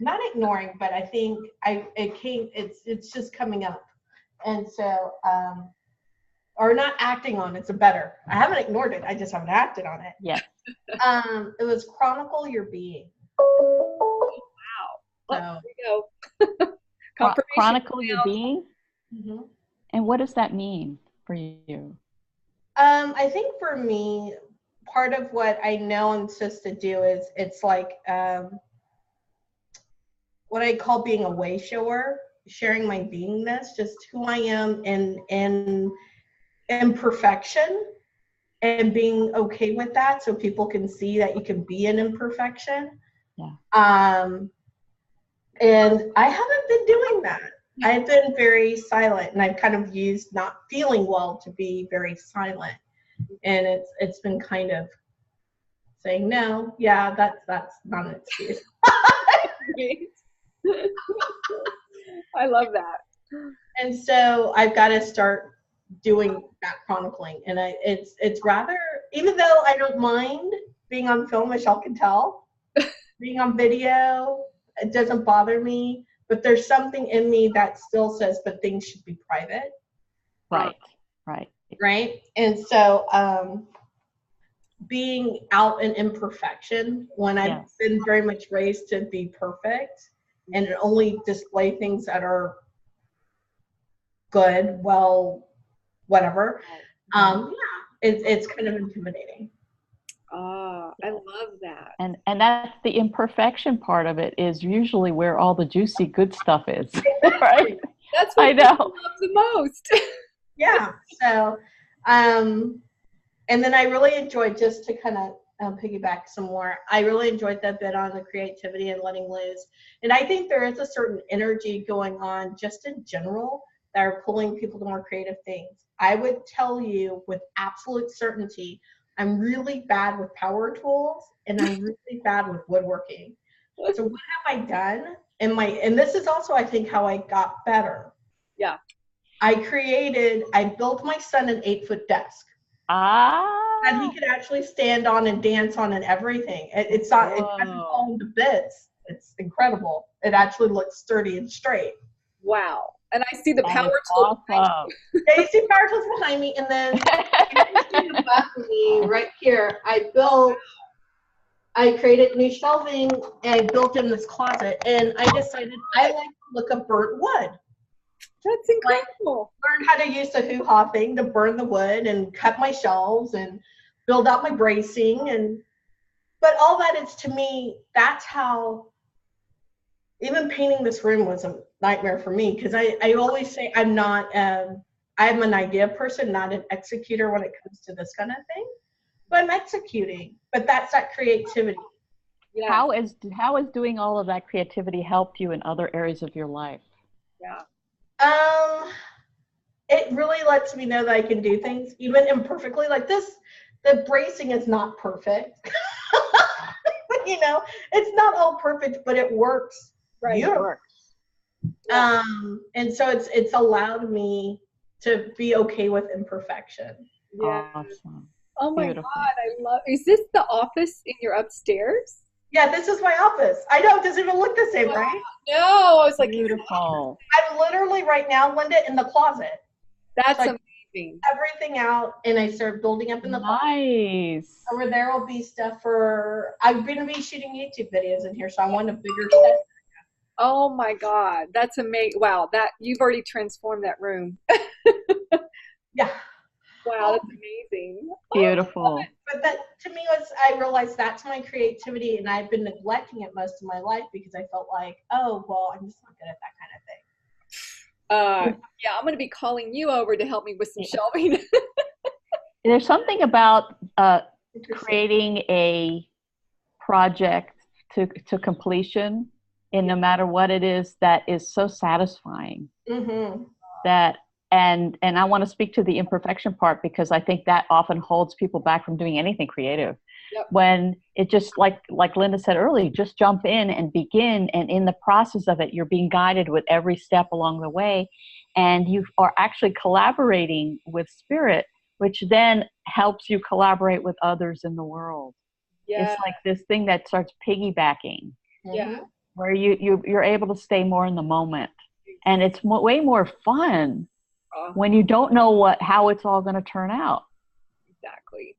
Not ignoring, but I think it's just coming up. And so, or not acting on it's a better. I haven't ignored it. I just haven't acted on it. Yes. It was chronicle your being. Wow. So, there you go. Chronicle your being? Mm-hmm. And what does that mean for you? I think for me, part of what I know I'm supposed to do is it's like what I call being a way shower, sharing my beingness, just who I am in imperfection, and being okay with that, so people can see that you can be an imperfection. Yeah. And I haven't been doing that. I've been very silent, and I've kind of used not feeling well to be very silent. And it's been kind of saying, no, yeah, that's not an excuse. I love that. And so I've got to start doing that chronicling. And it's rather, even though I don't mind being on film, as y'all can tell, being on video, it doesn't bother me. But there's something in me that still says, but things should be private. Right. Right. And so being out in imperfection when I've Yes. been very much raised to be perfect and only display things that are good, well, whatever. It's kind of intimidating. Ah, I love that. And that's the imperfection part of it, is usually where all the juicy good stuff is. Right? That's what I know. people love the most. Yeah. So, and then I really enjoyed, just to kind of piggyback some more, I really enjoyed that bit on the creativity and letting loose. And I think there is a certain energy going on just in general that are pulling people to more creative things. I would tell you with absolute certainty, I'm really bad with power tools and I'm really bad with woodworking. So what have I done? And this is also, I think, how I got better. Yeah. I built my son an 8-foot desk that he could actually stand on and dance on and everything. It doesn't fall into bits. It's incredible. It actually looks sturdy and straight. Wow. And I see the That power is tool. awesome. Yeah, you see power tools behind me, and then in the back of me right here, I created new shelving and I built in this closet, and I decided I like to look at burnt wood. That's incredible. Learned how to use the hoo-ha thing to burn the wood and cut my shelves and build out my bracing, but all that is, to me, that's how, even painting this room was a nightmare for me, because I always say I'm an idea person, not an executor when it comes to this kind of thing. But I'm executing, but that's that creativity. Yeah. How is doing all of that creativity helped you in other areas of your life? Yeah. It really lets me know that I can do things even imperfectly. Like this, the bracing is not perfect. You know, it's not all perfect, but it works. Right. Beautiful. It works. Yeah. And so it's allowed me to be okay with imperfection. Yeah. Awesome. Oh my Beautiful. God, is this the office in your upstairs? Yeah, this is my office. I know, it doesn't even look the same, right? No, I was like, Beautiful. I'm literally right now, Linda, in the closet. That's Like, amazing. everything out, and I start building up in the closet. Nice. Over there will be stuff I'm going to be shooting YouTube videos in here, so I want a bigger set. Oh my God, that's amazing. Wow, you've already transformed that room. Yeah. Wow, that's amazing. Beautiful. But that, to me, I realized that's my creativity, and I've been neglecting it most of my life because I felt like, oh, well, I'm just not good at that kind of thing. Yeah, I'm going to be calling you over to help me with some shelving. There's something about creating a project to completion, in no matter what it is, that is so satisfying. Mm-hmm. That and I want to speak to the imperfection part, because I think that often holds people back from doing anything creative. Yep. When it just, like Linda said earlier, just jump in and begin, and in the process of it, you're being guided with every step along the way, and you are actually collaborating with spirit, which then helps you collaborate with others in the world. Yeah. It's like this thing that starts piggybacking, Yeah. where you're able to stay more in the moment, and it's way more fun when you don't know how it's all going to turn out. Exactly.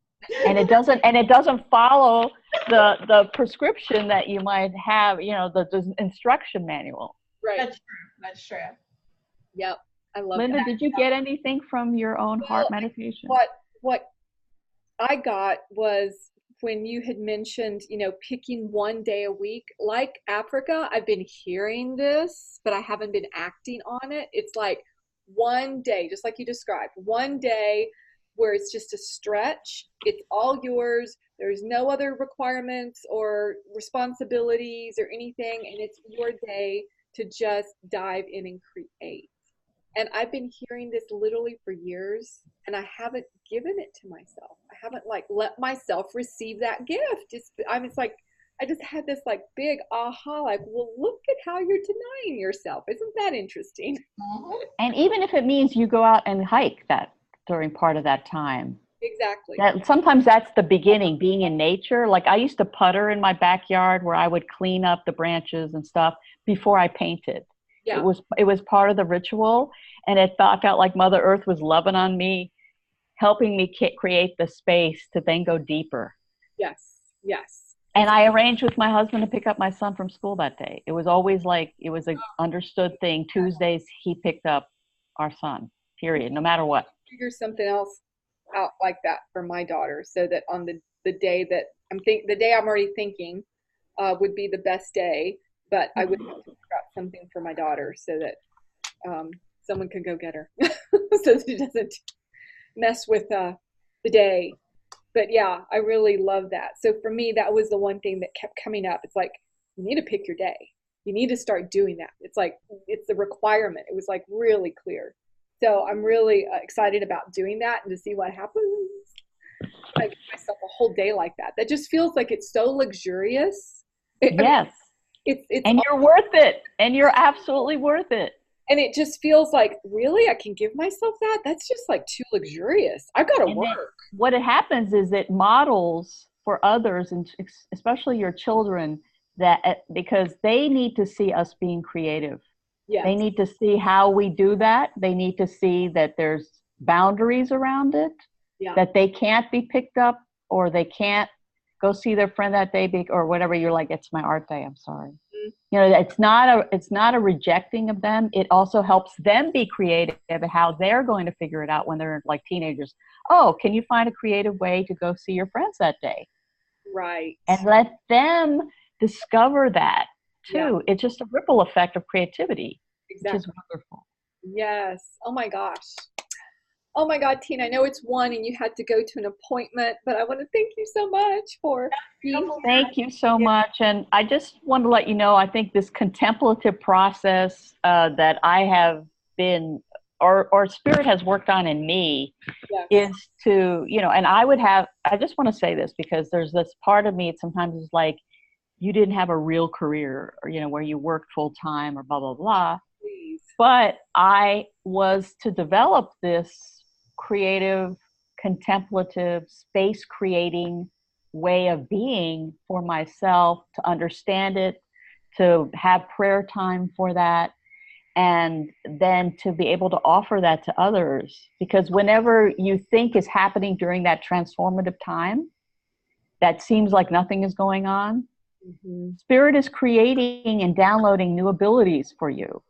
And it doesn't follow the prescription that you might have, the instruction manual. Right. That's true. Yep. I love Linda, that. did you get anything from your own heart meditation? What I got was when you had mentioned, picking one day a week, like Africa. I've been hearing this, but I haven't been acting on it. It's like one day, just like you described, one day where it's just a stretch. It's all yours. There's no other requirements or responsibilities or anything. And it's your day to just dive in and create. And I've been hearing this literally for years, and I haven't given it to myself. I haven't let myself receive that gift. It's like, I just had this big aha, well, look at how you're denying yourself. Isn't that interesting? And even if it means you go out and hike that during part of that time. Exactly. Sometimes that's the beginning, being in nature. Like I used to putter in my backyard, where I would clean up the branches and stuff before I painted. Yeah. It was part of the ritual, and I felt like Mother Earth was loving on me helping me create the space to then go deeper. Yes. Yes. And I arranged with my husband to pick up my son from school that day. It was always like, it was an understood thing. Tuesdays, he picked up our son, period, no matter what. Figure something else out like that for my daughter, so that on the day that the day I'm already thinking would be the best day, but I would have to figure out something for my daughter so that someone can go get her, so she doesn't mess with the day. But yeah, I really love that. So for me, that was the one thing that kept coming up. It's like, you need to pick your day. You need to start doing that. It's like, it's the requirement. It was like really clear. So I'm really excited about doing that and to see what happens. I give myself a whole day like that. That just feels like it's so luxurious. Yes. It's and you're worth it. And you're absolutely worth it. And it just feels like, really, I can give myself that? That's just like too luxurious. I've got to work. What it happens is it models for others, and especially your children, that because they need to see us being creative. Yes. They need to see how we do that. They need to see that there's boundaries around it, that they can't be picked up, or they can't go see their friend that day, or whatever. You're like, it's my art day, I'm sorry. You know, it's not a rejecting of them. It also helps them be creative at how they're going to figure it out when they're like teenagers. Oh, can you find a creative way to go see your friends that day? Right. And let them discover that too. It's just a ripple effect of creativity, which is wonderful. Yes. Oh my gosh. Oh my God, Tina, I know it's 1 and you had to go to an appointment, but I want to thank you so much for being here. Thank you so much. And I just want to let you know, I think this contemplative process that I have been, or Spirit has worked on in me, is to, you know, and I just want to say this because there's this part of me, it sometimes is like, you didn't have a real career, or, you know, where you worked full time or blah, blah, blah. Please. But I was to develop this creative, contemplative, space creating way of being for myself, to understand it, to have prayer time for that, and then to be able to offer that to others. Because whenever you think is happening during that transformative time, that seems like nothing is going on, Spirit is creating and downloading new abilities for you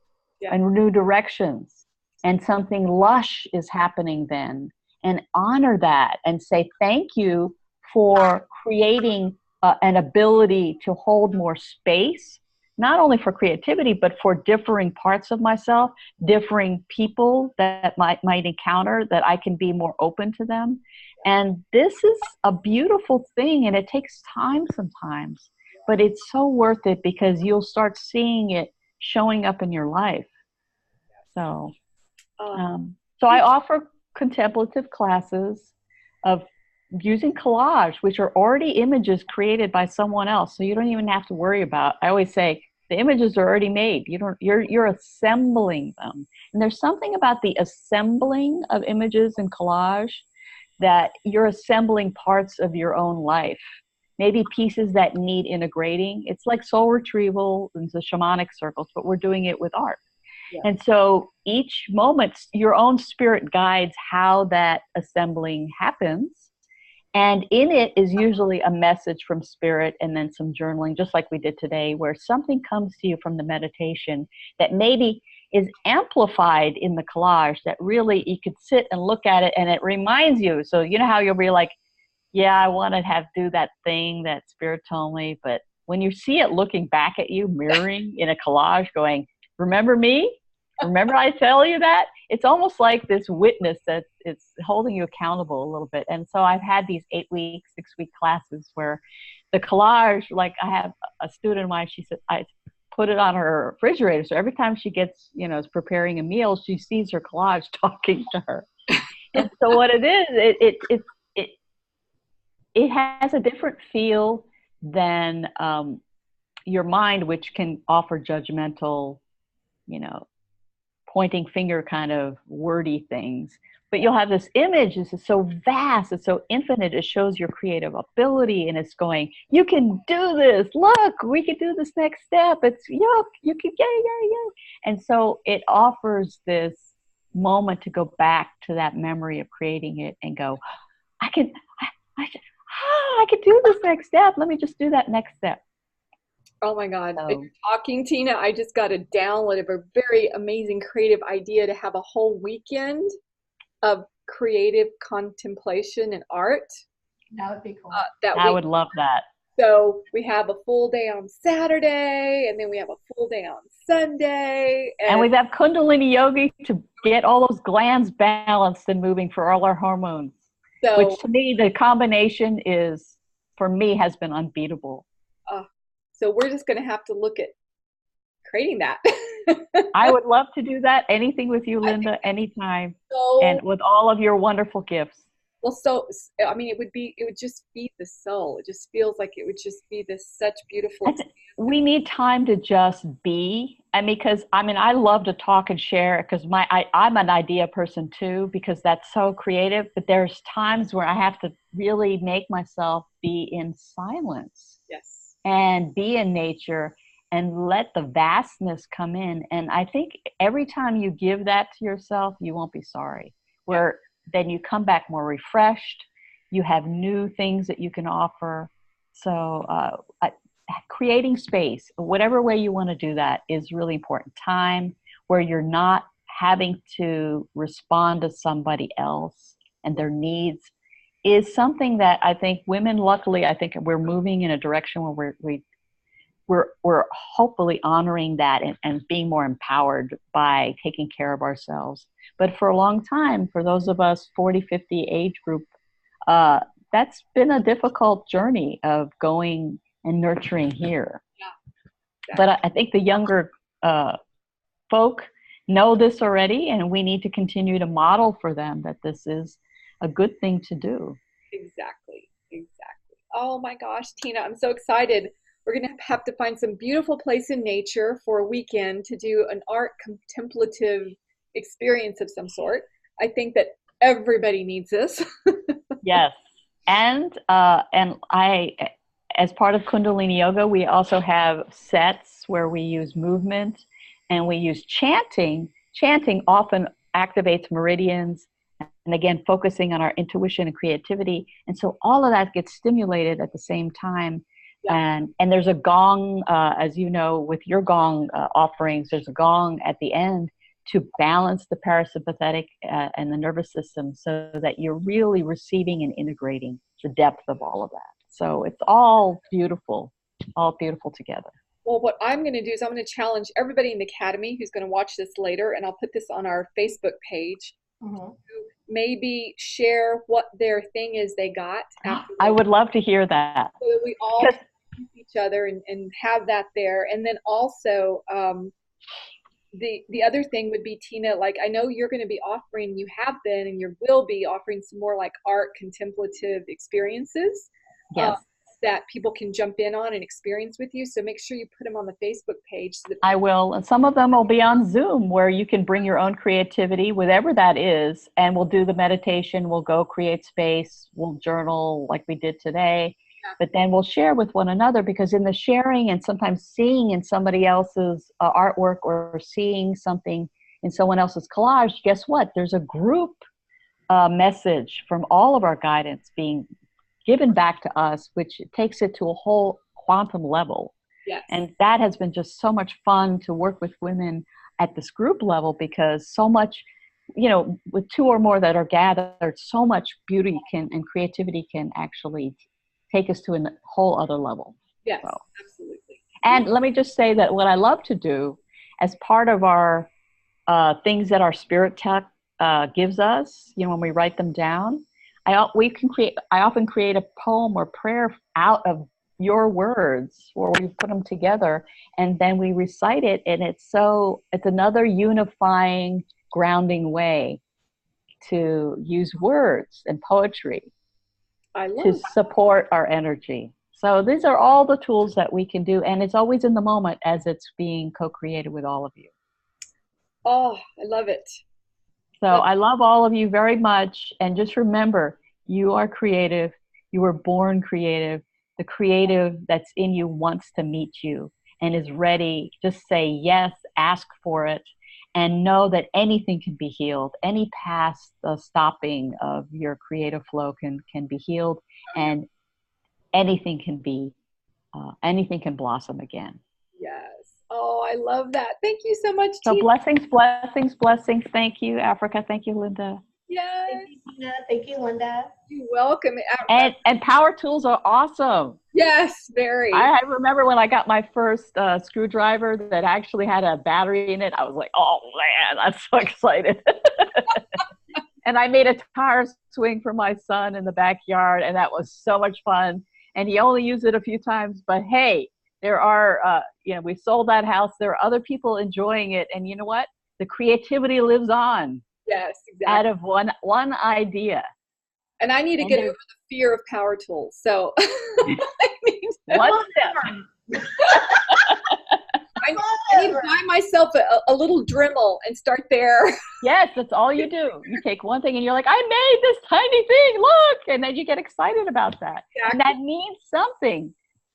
and new directions. And something lush is happening then, and honor that and say thank you for creating an ability to hold more space, not only for creativity, but for differing parts of myself, differing people that might encounter, that I can be more open to them. And this is a beautiful thing, and it takes time sometimes, but it's so worth it because you'll start seeing it showing up in your life. So I offer contemplative classes of using collage, which are already images created by someone else. So you don't even have to worry about, I always say, the images are already made. You're assembling them. And there's something about the assembling of images in collage that you're assembling parts of your own life. Maybe pieces that need integrating. It's like soul retrieval and the shamanic circles, but we're doing it with art. And so each moment, your own spirit guides how that assembling happens. And in it is usually a message from Spirit, and then some journaling, just like we did today, where something comes to you from the meditation that maybe is amplified in the collage, that really you could sit and look at it and it reminds you. So you know how you'll be like, yeah, I want to do that thing that Spirit told me. But when you see it looking back at you, mirroring in a collage going, remember me? Remember I tell you that? It's almost like this witness that it's holding you accountable a little bit. And so I've had these 8-week, 6-week classes where the collage, like I have a student of mine, she said, I put it on her refrigerator. So every time she gets, is preparing a meal, she sees her collage talking to her. And so what it is, it has a different feel than your mind, which can offer judgmental, pointing finger kind of wordy things. But you'll have this image. This is so vast. It's so infinite. It shows your creative ability, and it's going, you can do this. Look, we can do this next step. It's, you can, yeah. And so it offers this moment to go back to that memory of creating it and go, I can, I, should, I could do this next step. Let me just do that next step. Oh my God. As So, you're talking, Tina, I just got a download of a very amazing creative idea to have a whole weekend of creative contemplation and art. That would be cool. That I we would love that. So we have a full day on Saturday, and then we have a full day on Sunday. And we have Kundalini yoga to get all those glands balanced and moving for all our hormones, so, which to me, the combination is, for me, has been unbeatable. so we're just going to have to look at creating that. I would love to do that. Anything with you, Linda, anytime. And with all of your wonderful gifts. Well, I mean, it would just feed the soul. It just feels like it would just be this such beautiful. We need time to just be. And because, I mean, I love to talk and share because I'm an idea person too, because that's so creative. But there's times where I have to really make myself be in silence. Yes. And be in nature and let the vastness come in. And I think every time you give that to yourself, you won't be sorry. Where then you come back more refreshed. You have new things that you can offer. So creating space, whatever way you want to do that, is really important. Time where you're not having to respond to somebody else and their needs is something that I think women, luckily, I think we're moving in a direction where we're hopefully honoring that and being more empowered by taking care of ourselves. But for a long time, for those of us 40, 50 age group, that's been a difficult journey of going and nurturing here. Yeah. But I think the younger folk know this already, and we need to continue to model for them that this is a good thing to do. Exactly. Oh my gosh, Tina, I'm so excited. We're going to have to find some beautiful place in nature for a weekend to do an art contemplative experience of some sort. I think that everybody needs this. Yes. And I, as part of Kundalini Yoga, we also have sets where we use movement and we use chanting. Chanting often activates meridians, and again, focusing on our intuition and creativity. And so all of that gets stimulated at the same time. Yeah. And there's a gong, as you know, with your gong offerings, there's a gong at the end to balance the parasympathetic and the nervous system so that you're really receiving and integrating the depth of all of that. So it's all beautiful together. Well, what I'm going to do is I'm going to challenge everybody in the Academy who's going to watch this later, and I'll put this on our Facebook page, to maybe share what their thing is they got. I would love to hear that. So that we all each other and have that there. And then also the other thing would be, Tina, like I know you're going to be offering, you have been and you will be offering some more like art contemplative experiences. Yes. That people can jump in on and experience with you. So make sure you put them on the Facebook page. So that I will. And some of them will be on Zoom where you can bring your own creativity, whatever that is, and we'll do the meditation. We'll go create space. We'll journal like we did today. But then we'll share with one another, because in the sharing and sometimes seeing in somebody else's artwork or seeing something in someone else's collage, guess what? There's a group message from all of our guidance being given back to us, which takes it to a whole quantum level. Yes. And that has been just so much fun to work with women at this group level, because so much, with two or more that are gathered, so much beauty and creativity can actually take us to a whole other level. Yes, so. Absolutely. And let me just say that what I love to do as part of our things that our spirit tech gives us, when we write them down, I often create a poem or prayer out of your words, or we put them together and then we recite it. And it's another unifying, grounding way to use words and poetry to support our energy. So these are all the tools that we can do, and it's always in the moment as it's being co-created with all of you. Oh, I love it. So I love all of you very much, and just remember, you are creative. You were born creative. The creative that's in you wants to meet you and is ready. Just say yes, ask for it, and know that anything can be healed. Any past stopping of your creative flow can be healed, and anything can blossom again. Yes. Oh, I love that. Thank you so much, So Tina. blessings, blessings, blessings. Thank you, Africa. Thank you, Linda. Yes. Thank you, Tina. Thank you, Linda. You're welcome. And power tools are awesome. Yes, very. I remember when I got my first screwdriver that actually had a battery in it. I was like, oh man, I'm so excited. And I made a tire swing for my son in the backyard, and that was so much fun. And he only used it a few times, but hey, there are, we sold that house. There are other people enjoying it. And you know what? The creativity lives on. Yes, exactly. Out of one idea. And I need to get over the fear of power tools. So one step. I need to buy myself a little Dremel and start there. Yes, that's all you do. You take one thing and you're like, I made this tiny thing, look. And then you get excited about that. Exactly. And that means something.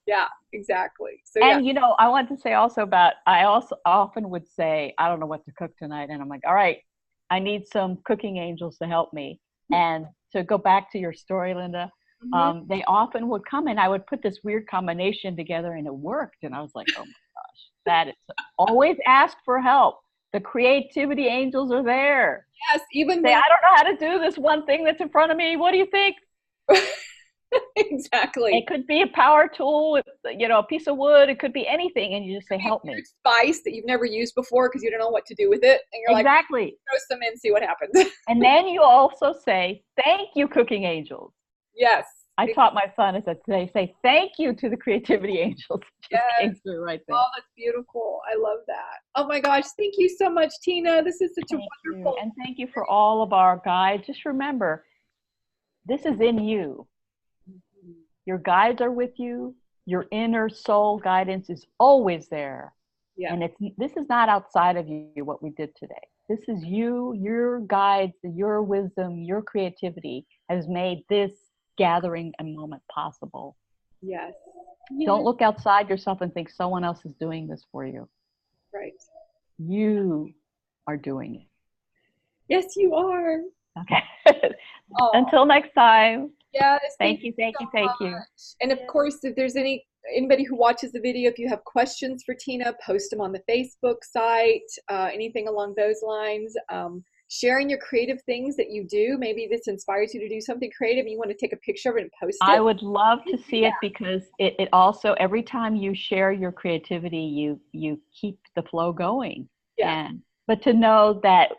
Yeah, exactly. So, and, I want to say also I also often would say, I don't know what to cook tonight. And I'm like, all right, I need some cooking angels to help me. And to go back to your story, Linda, they often would come and I would put this weird combination together and it worked. And I was like, oh my gosh, that is always ask for help. The creativity angels are there. Yes, even say, I don't know how to do this one thing that's in front of me. What do you think? Exactly. It could be a power tool, a piece of wood. It could be anything. And you just say, help me. Spice that you've never used before because you don't know what to do with it. And you're exactly. Like, throw some in, see what happens. And then you also say, thank you, cooking angels. Yes. I taught my son, I said, today, say thank you to the creativity angels. Yes. Came through right there. Oh, that's beautiful. I love that. Oh my gosh. Thank you so much, Tina. This is such a wonderful. And thank you for all of our guides. Just remember, this is in you. Your guides are with you. Your inner soul guidance is always there. Yeah. And this is not outside of you, what we did today. This is you, your guides, your wisdom, your creativity has made this gathering a moment possible. Yes. Don't look outside yourself and think someone else is doing this for you. Right. You are doing it. Yes, you are. Okay. Until next time. Yes. Thank you. And of course, if there's anybody who watches the video, if you have questions for Tina, post them on the Facebook site, anything along those lines. Sharing your creative things that you do. Maybe this inspires you to do something creative and you want to take a picture of it and post it. I would love to see it because it also, every time you share your creativity, you keep the flow going. Yeah. But to know that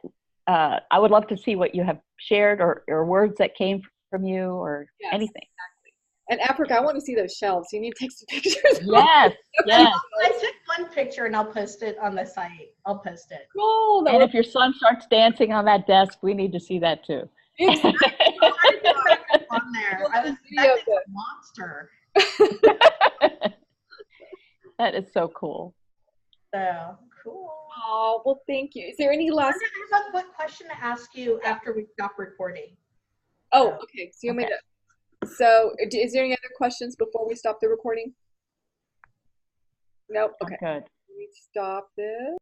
I would love to see what you have shared or words that came from you or anything. Exactly. And Africa, I want to see those shelves. You need to take some pictures. Yes, yes. I took one picture and I'll post it on the site. I'll post it. Cool. And if your son starts dancing on that desk, we need to see that too. Exactly. On there. That's a monster. That is so cool. So cool. Oh, well, thank you. Is there any last? I have a quick question to ask you after we stop recording. Oh, okay. So you want me to? So, is there any other questions before we stop the recording? Nope. Okay. Good. Let me stop this.